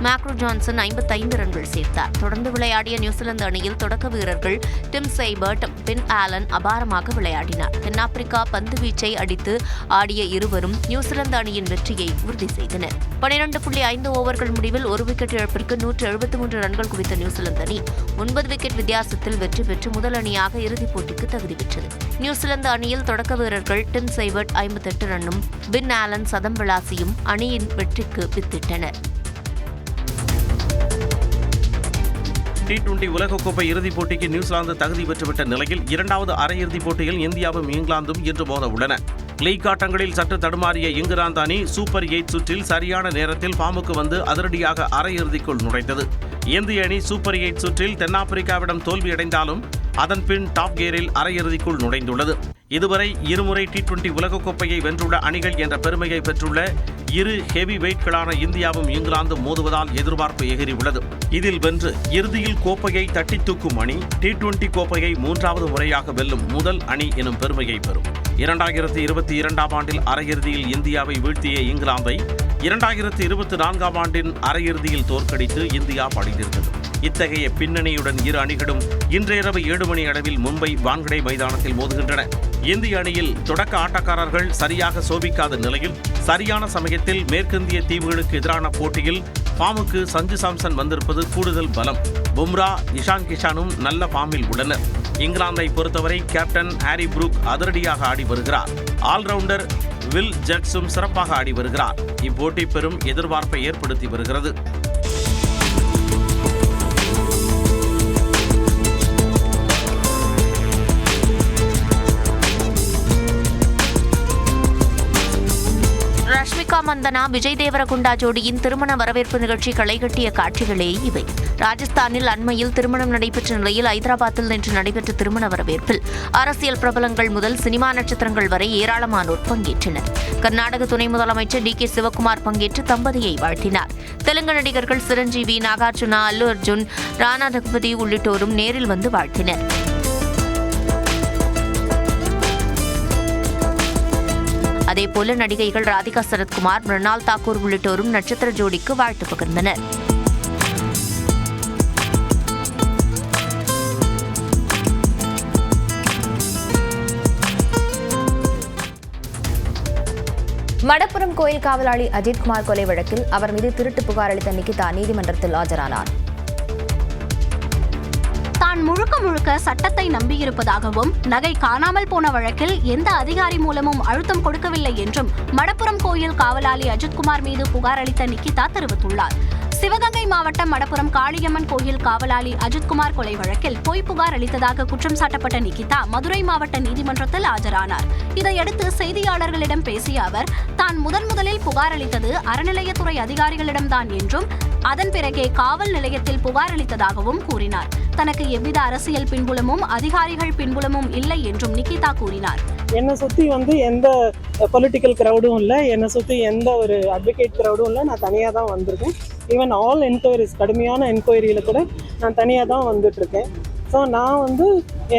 மேக்ரோ ஜான்சன் 55 ரன்கள் சேர்த்தார். தொடர்ந்து விளையாடிய நியூசிலாந்து அணியில் தொடக்க வீரர்கள் டிம் சைபர்ட், பின் ஆலன் அபாரமாக விளையாடினார். தென்னாப்பிரிக்கா பந்துவீச்சை அடித்து ஆடிய இருவரும் நியூசிலாந்து அணியின் வெற்றியை உறுதி செய்தனர். 12.5 ஓவர்கள் முடிவில் 1 விக்கெட் இழப்பிற்கு 173 ரன்கள் குவித்த நியூசிலாந்து அணி 9 விக்கெட் வித்தியாசத்தில் வெற்றி பெற்று முதல் அணியாக இறுதிப் போட்டிக்கு தகுதி பெற்றது. நியூசிலாந்து அணியில் தொடக்க வீரர்கள் டிம் சைபர்ட் 58 ரன்னும் பின் ஆலன் சதம் விளாசியும் அணியின் வெற்றிக்கு வித்திட்டனர். T20 உலகக்கோப்பை இறுதிப் போட்டிக்கு நியூசிலாந்து தகுதி பெற்றுவிட்ட நிலையில் இரண்டாவது அரையிறுதிப் போட்டியில் இந்தியாவும் இங்கிலாந்தும் இன்று மோத உள்ளன. லீக் ஆட்டங்களில் சற்று தடுமாறிய இங்கிலாந்து அணி சூப்பர் 8 சுற்றில் சரியான நேரத்தில் ஃபார்முக்கு வந்து அதிரடியாக அரையிறுதிக்குள் நுழைந்தது. இந்திய அணி சூப்பர் 8 சுற்றில் தென்னாப்பிரிக்காவிடம் தோல்வியடைந்தாலும் அதன் பின் டாப் கியரில் அரையிறுதிக்குள் நுழைந்துள்ளது. இதுவரை இருமுறை T20 உலகக்கோப்பையை வென்றுள்ள அணிகள் என்ற பெருமையை பெற்றுள்ள இரு ஹெவி வெயிட்களான இந்தியாவும் இங்கிலாந்தும் மோதுவதால் எதிர்பார்ப்பு எகிறியுள்ளது. இதில் வென்று இறுதியில் கோப்பையை தட்டி தூக்கும் அணி T20 கோப்பையை 3வது முறையாக வெல்லும் முதல் அணி எனும் பெருமையை பெறும். 2022ஆம் ஆண்டில் அரையிறுதியில் இந்தியாவை வீழ்த்திய இங்கிலாந்தை 2024ஆம் ஆண்டின் அரையிறுதியில் தோற்கடித்து இந்தியா படைத்திருந்தது. இத்தகைய பின்னணியுடன் இரு அணிகளும் இன்றிரவு 7 மணி அளவில் மும்பை வான்கடே மைதானத்தில் மோதுகின்றன. இந்திய அணியில் தொடக்க ஆட்டக்காரர்கள் சரியாக சோபிக்காத நிலையில் சரியான சமயத்தில் மேற்கிந்திய தீவுகளுக்கு எதிரான போட்டியில் ஃபார்முக்கு சஞ்சு சாம்சன் வந்திருப்பது கூடுதல் பலம். பும்ரா, இஷான் கிஷானும் நல்ல ஃபார்மில் உள்ளனர். இங்கிலாந்தை பொறுத்தவரை கேப்டன் ஹாரி புரூக் அதிரடியாக ஆடி வருகிறார். ஆல்ரவுண்டர் வில் ஜட்ஸும் சிறப்பாக ஆடி வருகிறார். இப்போட்டி பெரும் எதிர்பார்ப்பை ஏற்படுத்தி வருகிறது. ரஷ்மிகா மந்தனா, விஜய் தேவரகுண்டா ஜோடியின் திருமண வரவேற்பு நிகழ்ச்சி களைகட்டிய காட்சிகளே இவை. ராஜஸ்தானில் அண்மையில் திருமணம் நடைபெற்ற நிலையில் ஐதராபாத்தில் நேற்று நடைபெற்ற திருமண வரவேற்பில் அரசியல் பிரபலங்கள் முதல் சினிமா நட்சத்திரங்கள் வரை ஏராளமானோர் பங்கேற்றனர். கர்நாடக துணை முதலமைச்சர் DK சிவகுமார் பங்கேற்று தம்பதியை வாழ்த்தினார். தெலுங்கு நடிகர்கள் சிரஞ்சீவி, நாகார்ஜுனா, அல்லு அர்ஜுன், ராணா ரகுபதி உள்ளிட்டோரும் நேரில் வந்து வாழ்த்தினர். அதேபோல நடிகைகள் ராதிகா சரத்குமார், மிருணால் தாக்கூர் உள்ளிட்டோரும் நட்சத்திர ஜோடிக்கு வாழ்த்து பகிர்ந்தனர். மடப்புரம் கோயில் காவலாளி அஜித்குமார் கொலை வழக்கில் அவர் மீது திருட்டு புகார் அளித்த நிகிதா நீதிமன்றத்தில் ஆஜரானார். தான் முழுக்க சட்டத்தை நம்பியிருப்பதாகவும் நகை காணாமல் போன வழக்கில் எந்த அதிகாரி மூலமும் அழுத்தம் கொடுக்கவில்லை என்றும் மடப்புரம் கோயில் காவலாளி அஜித்குமார் மீது புகார் அளித்த நிகிதா தெரிவித்துள்ளார். சிவகங்கை மாவட்டம் மடப்புரம் காளியம்மன் கோயில் காவலாளி அஜித்குமார் கொலை வழக்கில் பொய் புகார் அளித்ததாக குற்றம் சாட்டப்பட்ட நிகிதா மதுரை மாவட்ட நீதிமன்றத்தில் ஆஜரானார். இதையடுத்து செய்தியாளர்களிடம் பேசிய அவர், தான் முதலில் புகார் அளித்தது அறநிலையத்துறை அதிகாரிகளிடம்தான் என்றும் அதன் பிறகே காவல் நிலையத்தில் புகார் அளித்ததாகவும் கூறினார். தனக்கு எவ்வித அரசியல் பின்புலமும் அதிகாரிகள் பின்புலமும் இல்லை என்றும் நிகிதா கூறினார். என்னை சுற்றி எந்த பொலிட்டிக்கல் க்ரௌடும் இல்லை, என்னை சுற்றி எந்த ஒரு அட்வொகேட் க்ரௌடும் இல்லை. நான் தனியாக தான் வந்திருக்கேன். ஈவன் ஆல் என்கொயரிஸ், கடுமையான என்கொயரியில் கூட நான் தனியாக தான் வந்துட்டுருக்கேன். ஸோ நான்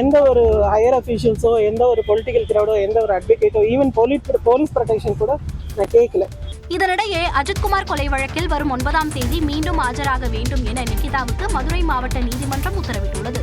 எந்த ஒரு ஹையர் அஃபீஷியல்ஸோ, எந்த ஒரு பொலிட்டிக்கல் க்ரௌடோ, எந்த ஒரு அட்வொகேட்டோ, ஈவன் போலீஸ் ப்ரொடெக்ஷன் கூட நான் கேட்கல. இதனிடையே அஜித்குமார் கொலை வழக்கில் வரும் 9ஆம் தேதி மீண்டும் ஆஜராக வேண்டும் என நிகிதாவுக்கு மதுரை மாவட்ட நீதிமன்றம் உத்தரவிட்டுள்ளது.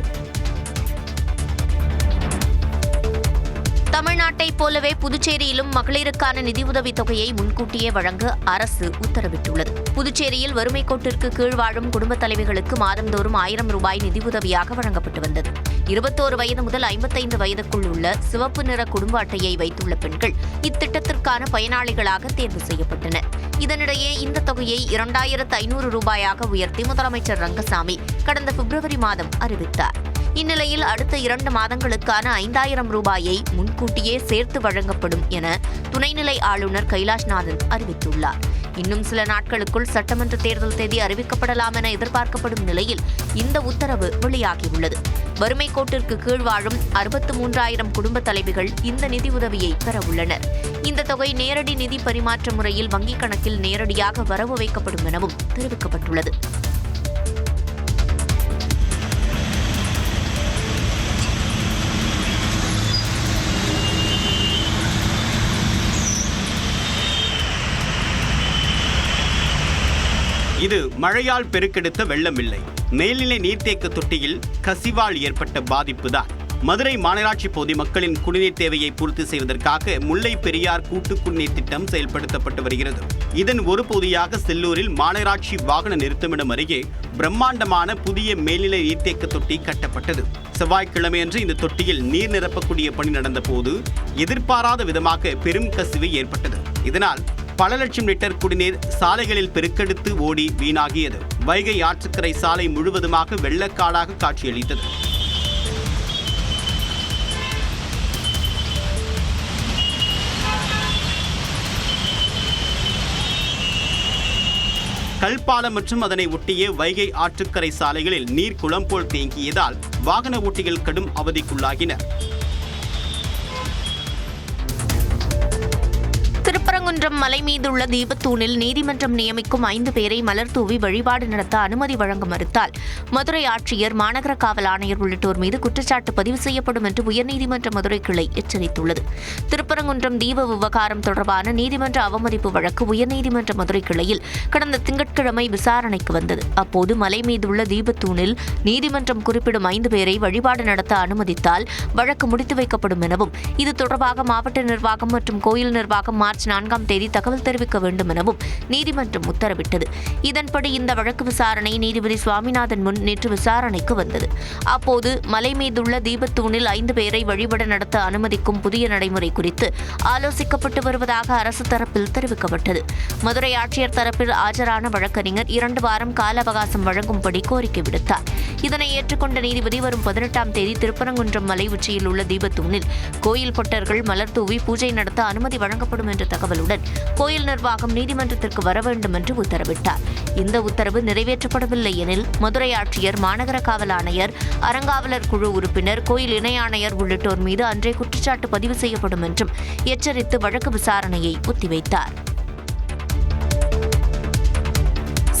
தமிழ்நாட்டைப் போலவே புதுச்சேரியிலும் மகளிருக்கான நிதியுதவி தொகையை முன்கூட்டியே வழங்க அரசு உத்தரவிட்டுள்ளது. புதுச்சேரியில் வறுமை கோட்டிற்கு கீழ் வாழும் குடும்பத் தலைவிகளுக்கு மாதந்தோறும் 1000 ரூபாய் நிதியுதவியாக வழங்கப்பட்டு வந்தது. 21 வயது முதல் 55 வயதுக்குள் உள்ள சிவப்பு நிற குடும்ப அட்டையை வைத்துள்ள பெண்கள் இத்திட்டத்திற்கான பயனாளிகளாக தேர்வு செய்யப்பட்டனர். இதனிடையே இந்த தொகையை 2500 ரூபாயாக உயர்த்தி முதலமைச்சர் ரங்கசாமி கடந்த பிப்ரவரி மாதம் அறிவித்தார். இந்நிலையில் அடுத்த 2 மாதங்களுக்கான 5000 ரூபாயை முன்கூட்டியே சேர்த்து வழங்கப்படும் என துணைநிலை ஆளுநர் கைலாஷ்நாதன் அறிவித்துள்ளார். இன்னும் சில நாட்களுக்குள் சட்டமன்ற தேர்தல் தேதி அறிவிக்கப்படலாம் என எதிர்பார்க்கப்படும் நிலையில் இந்த உத்தரவு வெளியாகியுள்ளது. வறுமை கோட்டிற்கு கீழ் வாழும் 63000 குடும்ப தலைவிகள் இந்த நிதியுதவியை பெற உள்ளனர். இந்த தொகை நேரடி நிதி பரிமாற்ற முறையில் வங்கிக் கணக்கில் நேரடியாக வரவு வைக்கப்படும் எனவும் தெரிவிக்கப்பட்டுள்ளது. இது மழையால் பெருக்கெடுத்த வெள்ளமில்லை. மேல்நிலை நீர்த்தேக்க தொட்டியில் கசிவால் ஏற்பட்ட பாதிப்புதான். மதுரை மாநகராட்சி பகுதி மக்களின் குடிநீர் தேவையை பூர்த்தி செய்வதற்காக முல்லை பெரியார் கூட்டு குடிநீர் திட்டம் செயல்படுத்தப்பட்டு வருகிறது. இதன் ஒரு பகுதியாக செல்லூரில் மாநகராட்சி வாகன நிறுத்தமிடம் அருகே பிரம்மாண்டமான புதிய மேல்நிலை நீர்த்தேக்க தொட்டி கட்டப்பட்டது. செவ்வாய்க்கிழமையன்று இந்த தொட்டியில் நீர் நிரப்பக்கூடிய பணி நடந்த போது எதிர்பாராத விதமாக பெரும் கசிவு ஏற்பட்டது. இதனால் பல லட்சம் லிட்டர் குடிநீர் சாலைகளில் பெருக்கெடுத்து ஓடி வீணாகியது. வைகை ஆற்றுக்கரை சாலை முழுவதுமாக வெள்ளக்காடாக காட்சியளித்தது. கல்பாலம் மற்றும் அதனை ஒட்டிய வைகை ஆற்றுக்கரை சாலைகளில் நீர் குளம் போல் தேங்கியதால் வாகன ஓட்டிகள் கடும் அவதிக்குள்ளாகினர். திருப்பரங்குன்றம் மலை மீதுள்ள தீபத்தூணில் நீதிமன்றம் நியமிக்கும் 5 பேரை மலர் தூவி வழிபாடு நடத்த அனுமதி வழங்க மறுத்தால் மதுரை ஆட்சியர், மாநகர காவல் ஆணையர் உள்ளிட்டோர் மீது குற்றச்சாட்டு பதிவு செய்யப்படும் என்று உயர்நீதிமன்ற மதுரை கிளை எச்சரித்துள்ளது. திருப்பரங்குன்றம் தீப விவகாரம் தொடர்பான நீதிமன்ற அவமதிப்பு வழக்கு உயர்நீதிமன்ற மதுரை கிளையில் கடந்த திங்கட்கிழமை விசாரணைக்கு வந்தது. அப்போது மலை மீதுள்ள தீபத்தூணில் நீதிமன்றம் குறிப்பிடும் 5 பேரை வழிபாடு நடத்த அனுமதித்தால் வழக்கு முடித்து வைக்கப்படும் எனவும், இது தொடர்பாக மாவட்ட நிர்வாகம் மற்றும் கோயில் நிர்வாகம் மார்ச் 4ஆம் தேதி தகவல் தெரிவிக்க வேண்டும் எனவும் நீதிமன்றம் உத்தரவிட்டது. இதன்படி இந்த வழக்கு விசாரணை நீதிபதி சுவாமிநாதன் முன் நேற்று விசாரணைக்கு வந்தது. அப்போது மலை மீதுள்ள தீபத்தூணில் 5 பேரை வழிபட நடத்த அனுமதிக்கும் புதிய நடைமுறை குறித்து ஆலோசிக்கப்பட்டு வருவதாக அரசு தரப்பில் தெரிவிக்கப்பட்டது. மதுரை ஆட்சியர் தரப்பில் ஆஜரான வழக்கறிஞர் 2 வாரம் கால அவகாசம் வழங்கும்படி கோரிக்கை விடுத்தார். இதனை ஏற்றுக்கொண்ட நீதிபதி வரும் 18ஆம் தேதி திருப்பரங்குன்றம் மலை உச்சியில் உள்ள தீபத்தூணில் கோயில் பொட்டர்கள் மலர் தூவி பூஜை நடத்த அனுமதி வழங்கப்படும் என்ற தகவலுடன் கோயில் நிர்வாகம் நீதிமன்றத்திற்கு வர வேண்டும் என்று உத்தரவிட்டார். இந்த உத்தரவு நிறைவேற்றப்படவில்லை எனில் மதுரை ஆட்சியர், மாநகர காவல் ஆணையர், அறங்காவலர் குழு உறுப்பினர், கோயில் இணை ஆணையர் உள்ளிட்டோர் மீது அன்றே குற்றச்சாட்டு பதிவு செய்யப்படும் என்றும் எச்சரித்து வழக்கு விசாரணையை ஒத்திவைத்தார்.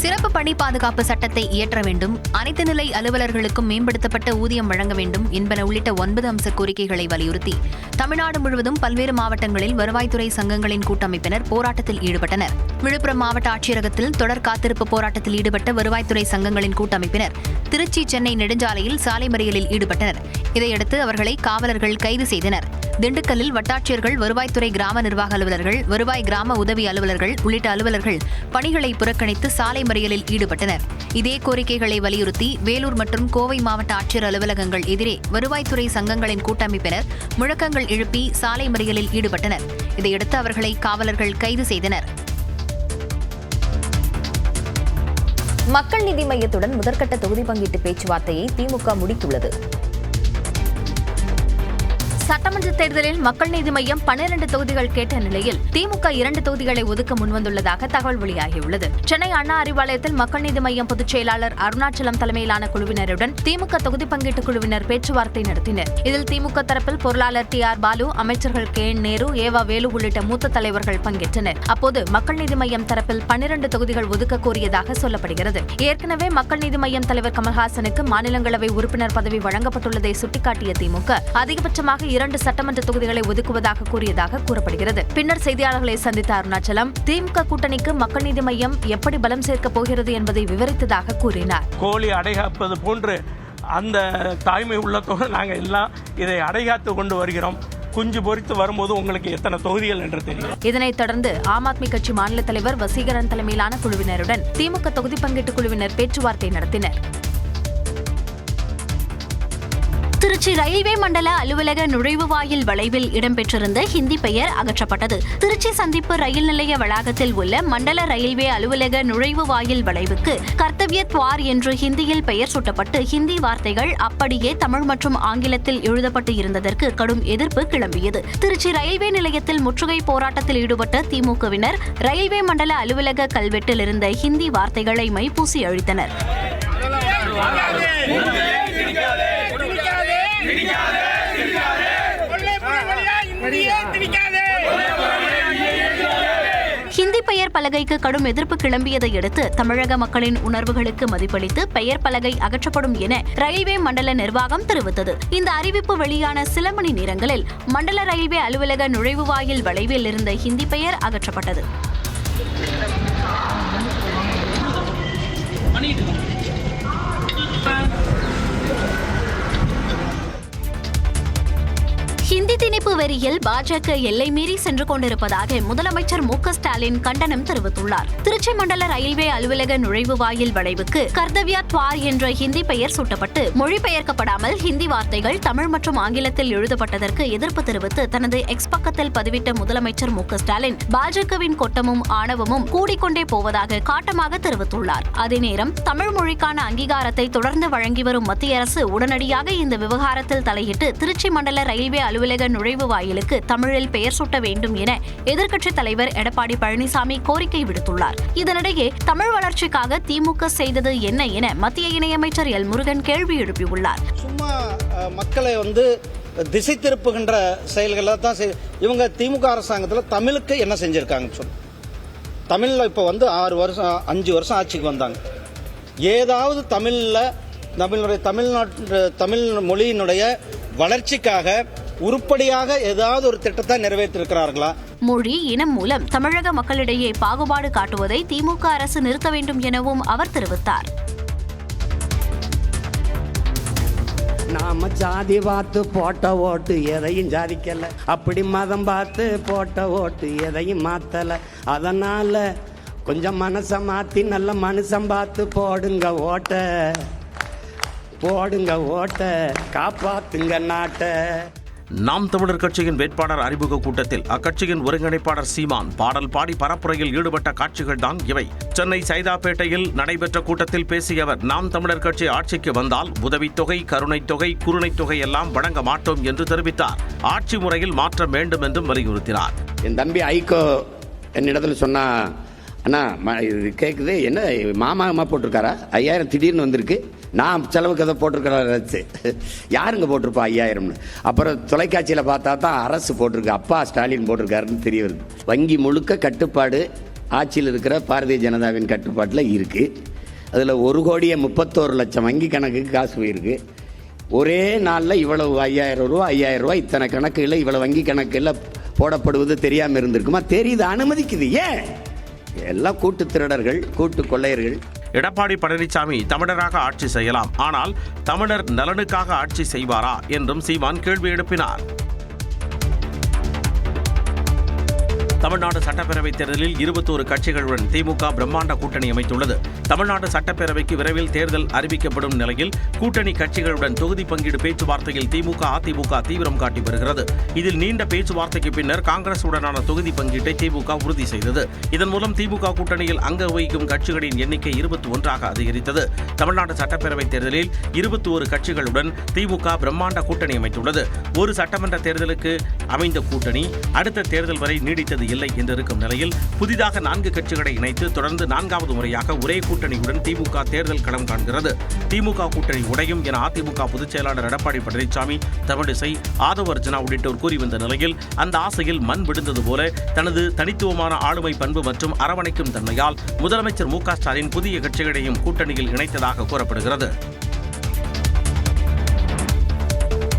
சிறப்பு பணி பாதுகாப்பு சட்டத்தை இயற்ற வேண்டும், அனைத்து நிலை அலுவலர்களுக்கும் மேம்படுத்தப்பட்ட ஊதியம் வழங்க வேண்டும் என்பன உள்ளிட்ட 9 அம்ச கோரிக்கைகளை வலியுறுத்தி தமிழ்நாடு முழுவதும் பல்வேறு மாவட்டங்களில் வருவாய்த்துறை சங்கங்களின் கூட்டமைப்பினர் போராட்டத்தில் ஈடுபட்டனர். விழுப்புரம் மாவட்ட ஆட்சியரகத்தில் தொடர் காத்திருப்பு போராட்டத்தில் ஈடுபட்ட வருவாய்த்துறை சங்கங்களின் கூட்டமைப்பினர் திருச்சி, சென்னை நெடுஞ்சாலையில் சாலை மறியலில் ஈடுபட்டனர். இதையடுத்து அவர்களை காவலர்கள் கைது செய்தனர். திண்டுக்கல்லில் வட்டாட்சியர்கள், வருவாய்த்துறை கிராம நிர்வாக அலுவலர்கள், வருவாய் கிராம உதவி அலுவலர்கள் உள்ளிட்ட அலுவலர்கள் பணிகளை புறக்கணித்து சாலை மறியலில் ஈடுபட்டனர். இதே கோரிக்கைகளை வலியுறுத்தி வேலூர் மற்றும் கோவை மாவட்ட ஆட்சியர் அலுவலகங்கள் எதிரே வருவாய்த்துறை சங்கங்களின் கூட்டமைப்பினர் முழக்கங்கள் எழுப்பி சாலை மறியலில் ஈடுபட்டனர். இதையடுத்து அவர்களை காவலர்கள் கைது செய்தனர். மக்கள் நீதி மையத்துடன் முதற்கட்ட தொகுதி பங்கீட்டு பேச்சுவார்த்தையை திமுக முடித்துள்ளது. சட்டமன்ற தேர்தலில் மக்கள் நீதி மையம் 12 தொகுதிகள் கேட்ட நிலையில் திமுக 2 தொகுதிகளை ஒதுக்க முன்வந்துள்ளதாக தகவல் வெளியாகியுள்ளது. சென்னை அண்ணா அறிவாலயத்தில் மக்கள் நீதி மையம் பொதுச் செயலாளர் அருணாச்சலம் தலைமையிலான குழுவினருடன் திமுக தொகுதி பங்கீட்டு குழுவினர் பேச்சுவார்த்தை நடத்தினர். இதில் திமுக தரப்பில் பொருளாளர் TR பாலு, அமைச்சர்கள் KN நேரு, ஏவா வேலு உள்ளிட்ட மூத்த தலைவர்கள் பங்கேற்றனர். அப்போது மக்கள் நீதி மையம் தரப்பில் 12 தொகுதிகள் ஒதுக்க கோரியதாக சொல்லப்படுகிறது. ஏற்கனவே மக்கள் நீதி மையம் தலைவர் கமல்ஹாசனுக்கு மாநிலங்களவை உறுப்பினர் பதவி வழங்கப்பட்டுள்ளதை சுட்டிக்காட்டிய திமுக அதிகபட்சமாக 2 சட்டமன்ற தொகுதிகளை ஒதுக்குவதாக கூறியதாக கூறப்படுகிறது. பின்னர் செய்தியாளர்களை சந்தித்த அருணாச்சலம் திமுக கூட்டணிக்கு மக்கள் நீதி மையம் எப்படி பலம் சேர்க்கப் போகிறது என்பதை விவரித்ததாக கூறினார். கோழி அடைகாப்பது போன்று அந்த தாய்மை உள்ளத்தோடு நாங்கள் எல்லாம் இதை அடைகாத்து கொண்டு வருகிறோம். குஞ்சு பொறித்து வரும்போது உங்களுக்கு எத்தனை தொகுதிகள் என்று தெரியும். இதனைத் தொடர்ந்து ஆம் ஆத்மி கட்சி மாநில தலைவர் வசீகரன் தலைமையிலான குழுவினருடன் திமுக தொகுதி பங்கீட்டு குழுவினர் பேச்சுவார்த்தை நடத்தினர். திருச்சி ரயில்வே மண்டல அலுவலக நுழைவுவாயில் வளைவில் இடம்பெற்றிருந்த ஹிந்தி பெயர் அகற்றப்பட்டது. திருச்சி சந்திப்பு ரயில் நிலைய வளாகத்தில் உள்ள மண்டல ரயில்வே அலுவலக நுழைவுவாயில் வளைவுக்கு கர்த்தவ்ய துவார் என்று ஹிந்தியில் பெயர் சூட்டப்பட்டு ஹிந்தி வார்த்தைகள் அப்படியே தமிழ் மற்றும் ஆங்கிலத்தில் எழுதப்பட்டு இருந்ததற்கு கடும் எதிர்ப்பு கிளம்பியது. திருச்சி ரயில்வே நிலையத்தில் முற்றுகை போராட்டத்தில் ஈடுபட்ட திமுகவினர் ரயில்வே மண்டல அலுவலக கல்வெட்டில் இருந்த ஹிந்தி வார்த்தைகளை மைப்பூசி அழித்தனர். ஹிந்தி பெயர் பலகைக்கு கடும் எதிர்ப்பு கிளம்பியதை அடுத்து தமிழக மக்களின் உணர்வுகளுக்கு மதிப்பளித்து பெயர் பலகை அகற்றப்படும் என ரயில்வே மண்டல நிர்வாகம் தெரிவித்தது. இந்த அறிவிப்பு வெளியான சில மணி நேரங்களில் மண்டல ரயில்வே அலுவலக நுழைவுவாயில் வளைவில் இருந்த ஹிந்தி பெயர் அகற்றப்பட்டது. ஹிந்தி திணிப்பு வெறியில் பாஜக எல்லை மீறி சென்று கொண்டிருப்பதாக முதலமைச்சர் மு.க. ஸ்டாலின் கண்டனம் தெரிவித்துள்ளார். திருச்சி மண்டல ரயில்வே அலுவலக நுழைவுவாயில் வளைவுக்கு கர்த்தவ்யா துவார் என்ற ஹிந்தி பெயர் சூட்டப்பட்டு மொழிபெயர்க்கப்படாமல் ஹிந்தி வார்த்தைகள் தமிழ் மற்றும் ஆங்கிலத்தில் எழுதப்பட்டதற்கு எதிர்ப்பு தெரிவித்து தனது எக்ஸ் பக்கத்தில் பதிவிட்ட முதலமைச்சர் மு.க. ஸ்டாலின் பாஜகவின் கொட்டமும் ஆணவமும் கூடிக்கொண்டே போவதாக காட்டமாக தெரிவித்துள்ளார். அதே நேரம் தமிழ் மொழிக்கான அங்கீகாரத்தை தொடர்ந்து வழங்கி வரும் மத்திய அரசு உடனடியாக இந்த விவகாரத்தில் தலையிட்டு திருச்சி மண்டல ரயில்வே அலுவலக நுழைவு வாயிலுக்கு தமிழில் பெயர் சூட்ட வேண்டும் என எதிர்க்கட்சித் தலைவர் எடப்பாடி பழனிசாமி கோரிக்கை விடுத்துள்ளார். இதனிடையே தமிழ் வளர்ச்சிக்காக திமுக செய்தது என்ன என மத்திய இணையமைச்சர் எல் முருகன் கேள்வி எழுப்பியுள்ளார். சும்மா மக்களை திசை திருப்புகின்ற செயல்களை தான் இவங்க திமுக அரசாங்கத்தில் தமிழுக்கு என்ன செஞ்சிருக்காங்க சொல்லு. தமிழ்ல இப்ப 6 வருஷம் 5 வருஷம் ஆட்சிக்கு வந்தாங்க. ஏதாவது தமிழ் மொழியினுடைய வளர்ச்சிக்காக உருப்படியாக ஏதாவது ஒரு திட்டத்தை நிறைவேற்றிருக்கிறார்களா? மொழி இனம் மூலம் தமிழக மக்களிடையே பாகுபாடு காட்டுவதை திமுக அரசு நிறுத்த வேண்டும் எனவும் அவர் தெரிவித்தார். நாம ஜாதி பார்த்து போட்ட ஓட்டு எதையும் ஜாதிக்கல, அப்படி மதம் பார்த்து போட்ட ஓட்டு எதையும் மாத்தல. அதனால கொஞ்சம் மனசை மாத்தி நல்ல மனுஷன் பார்த்து போடுங்க ஓட்ட காப்பாத்துங்க நாட்டை. நாம் தமிழர் கட்சியின் வேட்பாளர் அறிமுக கூட்டத்தில் அக்கட்சியின் ஒருங்கிணைப்பாளர் சீமான் பாடல் பாடி பரப்புரையில் ஈடுபட்ட காட்சிகள் தான் இவை. சென்னை சைதாப்பேட்டையில் நடைபெற்ற கூட்டத்தில் பேசிய அவர், நாம் தமிழர் கட்சி ஆட்சிக்கு வந்தால் உதவித்தொகை, கருணைத் தொகை, குறுணைத் தொகை எல்லாம் வழங்க மாட்டோம் என்று தெரிவித்தார். ஆட்சி முறையில் மாற்றம் வேண்டும் என்றும் வலியுறுத்தினார். என் தம்பி ஐகோ என்னிடத்துல சொன்னா, அண்ணா இது கேட்குது, என்ன மாமா போட்டிருக்காரா 5000 திடீர்னு வந்திருக்கு, நான் செலவுக்கு எதை போட்டிருக்கிறாரு, யாருங்க போட்டிருப்பா 5000? அப்புறம் தொலைக்காட்சியில் பார்த்தா தான் அரசு போட்டிருக்கு, அப்பா ஸ்டாலின் போட்டிருக்காருன்னு தெரிய வருது. வங்கி முழுக்க கட்டுப்பாடு ஆட்சியில் இருக்கிற பாரதிய ஜனதாவின் கட்டுப்பாட்டில் இருக்குது. அதில் 1,31,00,000 வங்கி கணக்குக்கு காசு போயிருக்கு. ஒரே நாளில் இவ்வளவு 5000 ரூபா 5000 ரூபா இத்தனை கணக்குகளில் இவ்வளவு வங்கி கணக்கில் போடப்படுவது தெரியாமல் இருந்திருக்குமா? தெரியுது, அனுமதிக்குது. ஏன்? எல்லாம் கூட்டு திருடர்கள், கூட்டு கொள்ளையர்கள். எடப்பாடி பழனிசாமி தமிழராக ஆட்சி செய்யலாம், ஆனால் தமிழர் நலனுக்காக ஆட்சி செய்வாரா என்றும் சீமான் கேள்வி எழுப்பினார். தமிழ்நாடு சட்டப்பேரவைத் தேர்தலில் 21 கட்சிகளுடன் திமுக பிரம்மாண்ட கூட்டணி அமைத்துள்ளது. தமிழ்நாடு சட்டப்பேரவைக்கு விரைவில் தேர்தல் அறிவிக்கப்படும் நிலையில் கூட்டணி கட்சிகளுடன் தொகுதி பங்கீடு பேச்சுவார்த்தையில் திமுக, அதிமுக தீவிரம் காட்டி வருகிறது. இதில் நீண்ட பேச்சுவார்த்தைக்கு பின்னர் காங்கிரசுடனான தொகுதி பங்கீட்டை திமுக உறுதி செய்தது. இதன் மூலம் திமுக கூட்டணியில் அங்க வகிக்கும் கட்சிகளின் எண்ணிக்கை 21ஆக அதிகரித்தது. தமிழ்நாடு சட்டப்பேரவைத் தேர்தலில் 21 கட்சிகளுடன் திமுக பிரம்மாண்ட கூட்டணி அமைத்துள்ளது. ஒரு சட்டமன்ற தேர்தலுக்கு அமைந்த கூட்டணி அடுத்த தேர்தல் வரை நீடித்தது இல்லை என்றிருக்கும் நிலையில் புதிதாக 4 கட்சிகளை இணைத்து தொடர்ந்து 4வது முறையாக ஒரே கூட்டணியுடன் திமுக தேர்தல் களம் காண்கிறது. திமுக கூட்டணி உடையும் என அதிமுக பொதுச் செயலாளர் எடப்பாடி பழனிசாமி, தமிழிசை, ஆதவ அர்ஜுனா உள்ளிட்டோர் கூறி வந்த நிலையில் அந்த ஆசையில் மண் விடுந்தது போல தனது தனித்துவமான ஆளுமை பண்பு மற்றும் அரவணைக்கும் தன்மையால் முதலமைச்சர் மு.க. ஸ்டாலின் புதிய கட்சிகளையும் கூட்டணியில் இணைத்ததாக கூறப்படுகிறது.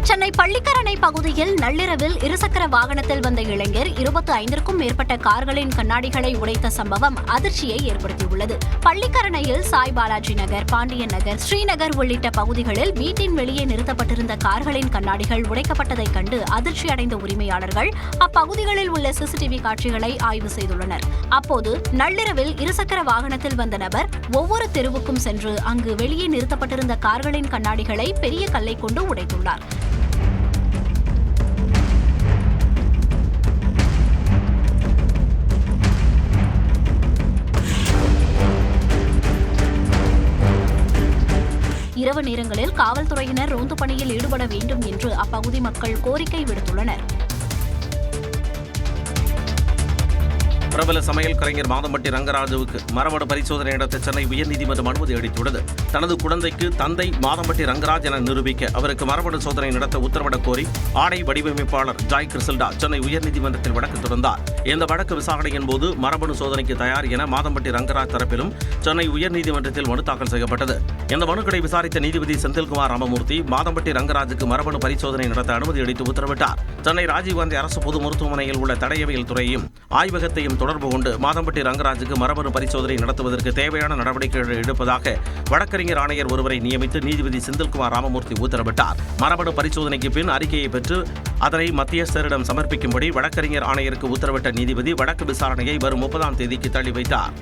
சென்னை சென்னை பள்ளிக்கரணை பகுதியில் நள்ளிரவில் இருசக்கர வாகனத்தில் வந்த இளைஞர் 25க்கும் மேற்பட்ட கார்களின் கண்ணாடிகளை உடைத்த சம்பவம் அதிர்ச்சியை ஏற்படுத்தியுள்ளது. பள்ளிக்கரணையில் சாய் பாலாஜி நகர், பாண்டியன் நகர், ஸ்ரீநகர் உள்ளிட்ட பகுதிகளில் வீட்டின் வெளியே நிறுத்தப்பட்டிருந்த கார்களின் கண்ணாடிகள் உடைக்கப்பட்டதைக் கண்டு அதிர்ச்சியடைந்த உரிமையாளர்கள் அப்பகுதிகளில் உள்ள சிசிடிவி காட்சிகளை ஆய்வு செய்துள்ளனர். அப்போது நள்ளிரவில் இருசக்கர வாகனத்தில் வந்த நபர் ஒவ்வொரு தெருவுக்கும் சென்று அங்கு வெளியே நிறுத்தப்பட்டிருந்த கார்களின் கண்ணாடிகளை பெரிய கல்லை கொண்டு உடைத்துள்ளார். இரவு நேரங்களில் காவல்துறையினர் ரோந்து பணியில் ஈடுபட வேண்டும் என்று அப்பகுதி மக்கள் கோரிக்கை விடுத்துள்ளனர். பிரபல சமையல் கலைஞர் மாதம்பட்டி ரங்கராஜுவுக்கு மரபணு பரிசோதனை நடத்த சென்னை உயர்நீதிமன்றம் அனுமதி அளித்துள்ளது. தனது குழந்தைக்கு தந்தை மாதம்பட்டி ரங்கராஜ் என நிரூபிக்க அவருக்கு மரபணு சோதனை நடத்த உத்தரவிடக் கோரி ஆடை வடிவமைப்பாளர் ஜாய் கிறிசல்டா சென்னை உயர்நீதிமன்றத்தில் வழக்கு தொடர்ந்தார். இந்த வழக்கு விசாரணையின் போது மரபணு சோதனைக்கு தயார் என மாதம்பட்டி ரங்கராஜ் தரப்பிலும் சென்னை உயர்நீதிமன்றத்தில் மனு தாக்கல் செய்யப்பட்டது. இந்த மனுக்களை விசாரித்த நீதிபதி செந்தில்குமார் ராமமூர்த்தி மாதம்பட்டி ரங்கராஜுக்கு மரபணு பரிசோதனை நடத்த அனுமதி அளித்து உத்தரவிட்டார். சென்னை ராஜீவ்காந்தி அரசு பொது மருத்துவமனையில் உள்ள தடயவியல் துறையையும் ஆய்வகத்தையும் தொடர்பு கொண்டு மாதம்பட்டி ரங்கராஜுக்கு மரபணு பரிசோதனை நடத்துவதற்கு தேவையான நடவடிக்கைகள் எடுப்பதாக வழக்கறிஞர் ஆணையர் ஒருவரை நியமித்து நீதிபதி செந்தில்குமார் ராமமூர்த்தி உத்தரவிட்டார். மரபணு பரிசோதனைக்கு பின் அறிக்கையை பெற்று அதனை மத்தியஸ்தரிடம் சமர்ப்பிக்கும்படி வழக்கறிஞர் ஆணையருக்கு உத்தரவிட்ட நீதிபதி வழக்கு விசாரணையை வரும் 30ஆம் தேதிக்கு தள்ளி வைத்தார்.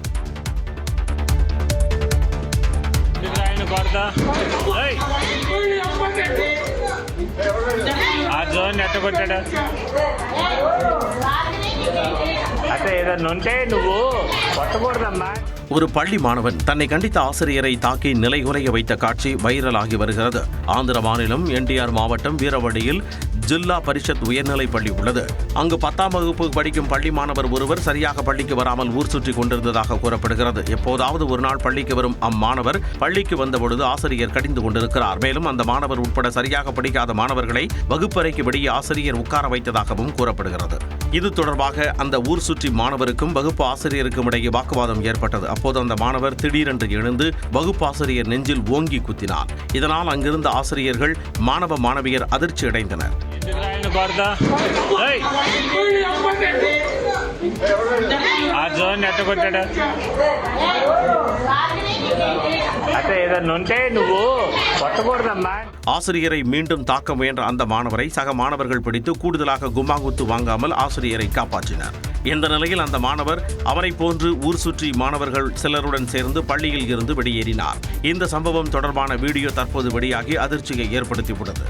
ஒரு பள்ளி மாணவன் தன்னை கண்டித்த ஆசிரியரை தாக்கி நிலைகுலைய வைத்த காட்சி வைரலாகி வருகிறது. ஆந்திர மாநிலம் என்டிஆர் மாவட்டம் வீரவடியில் ஜில்லா பரிஷத் உயர்நிலைப் பள்ளி உள்ளது. அங்கு 10ஆம் வகுப்பு படிக்கும் பள்ளி மாணவர் ஒருவர் சரியாக பள்ளிக்கு வராமல் ஊர் சுற்றி கொண்டிருந்ததாக கூறப்படுகிறது. எப்போதாவது ஒரு நாள் பள்ளிக்கு வரும் அம்மாணவர் பள்ளிக்கு வந்தபொழுது ஆசிரியர் கடிந்து கொண்டிருக்கிறார். மேலும் அந்த மாணவர் உட்பட சரியாக படிக்காத மாணவர்களை வகுப்பறைக்கு வெளியே ஆசிரியர் உட்கார வைத்ததாகவும் கூறப்படுகிறது. இது தொடர்பாக அந்த ஊர் சுற்றி மாணவருக்கும் வகுப்பு ஆசிரியருக்கும் இடையே வாக்குவாதம் ஏற்பட்டது. அப்போது அந்த மாணவர் திடீரென்று எழுந்து வகுப்பு ஆசிரியர் நெஞ்சில் ஓங்கி குத்தினார். இதனால் அங்கிருந்த ஆசிரியர்கள் மாணவ மாணவியர் அதிர்ச்சி அடைந்தனர். ஆசிரியரை மீண்டும் தாக்க முயன்ற அந்த மாணவரை சக மாணவர்கள் பிடித்து கூடுதலாக கும்மாங்குத்து வாங்காமல் ஆசிரியரை காப்பாற்றினர். இந்த நிலையில் அந்த மாணவர் அவரை போன்று ஊர் சுற்றி மாணவர்கள் சிலருடன் சேர்ந்து பள்ளியில் இருந்து வெளியேறினார். இந்த சம்பவம் தொடர்பான வீடியோ தற்போது வெளியாகி அதிர்ச்சியை ஏற்படுத்தியுள்ளது.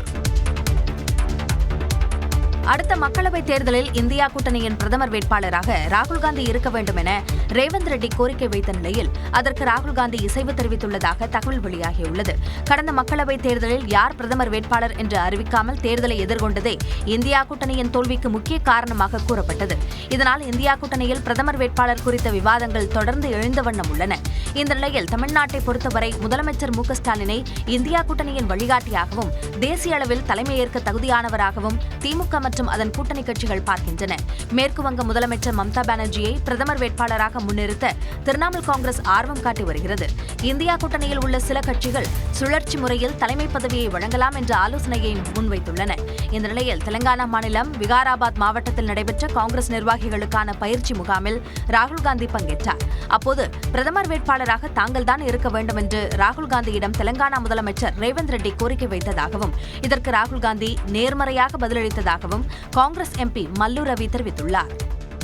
அடுத்த மக்களவைத் தேர்தலில் இந்தியா கூட்டணியின் பிரதமர் வேட்பாளராக ராகுல் காந்தி இருக்க வேண்டும் என ரேவந்த் ரெட்டி கோரிக்கை வைத்த நிலையில் அதற்கு ராகுல் காந்தி இசைவு தெரிவித்துள்ளதாக தகவல் வெளியாகியுள்ளது. கடந்த மக்களவைத் தேர்தலில் யார் பிரதமர் வேட்பாளர் என்று அறிவிக்காமல் தேர்தலை எதிர்கொண்டதே இந்தியா கூட்டணியின் தோல்விக்கு முக்கிய காரணமாக கூறப்பட்டது. இதனால் இந்தியா கூட்டணியில் பிரதமர் வேட்பாளர் குறித்த விவாதங்கள் தொடர்ந்து எழுந்த வண்ணம் உள்ளன. இந்த நிலையில் தமிழ்நாட்டை பொறுத்தவரை முதலமைச்சர் மு.க.ஸ்டாலினை இந்தியா கூட்டணியின் வழிகாட்டியாகவும் தேசிய அளவில் தலைமையேற்க தகுதியானவராகவும் திமுக மற்றும் அதன் கூட்டணி கட்சிகள் பார்க்கின்றன. மேற்கு வங்க முதலமைச்சர் மம்தா பானர்ஜியை பிரதமர் வேட்பாளராக முன்னிறுத்த திரிணாமுல் காங்கிரஸ் ஆர்வம் காட்டி வருகிறது. இந்தியா கூட்டணியில் உள்ள சில கட்சிகள் சுழற்சி முறையில் தலைமை பதவியை வழங்கலாம் என்ற ஆலோசனையை முன்வைத்துள்ளன. இந்த நிலையில் தெலங்கானா மாநிலம் விகாராபாத் மாவட்டத்தில் நடைபெற்ற காங்கிரஸ் நிர்வாகிகளுக்கான பயிற்சி முகாமில் ராகுல் காந்தி பங்கேற்றார். அப்போது பிரதமர் வேட்பாளராக தாங்கள்தான் இருக்க வேண்டும் என்று ராகுல் காந்தியிடம் தெலங்கானா முதலமைச்சர் ரேவந்த் ரெட்டி கோரிக்கை வைத்ததாகவும் இதற்கு ராகுல் காந்தி நேர்மறையாக பதிலளித்ததாகவும் காங்கிரஸ் எம்பி மல்லு ரவி தெரிவித்துள்ளார்.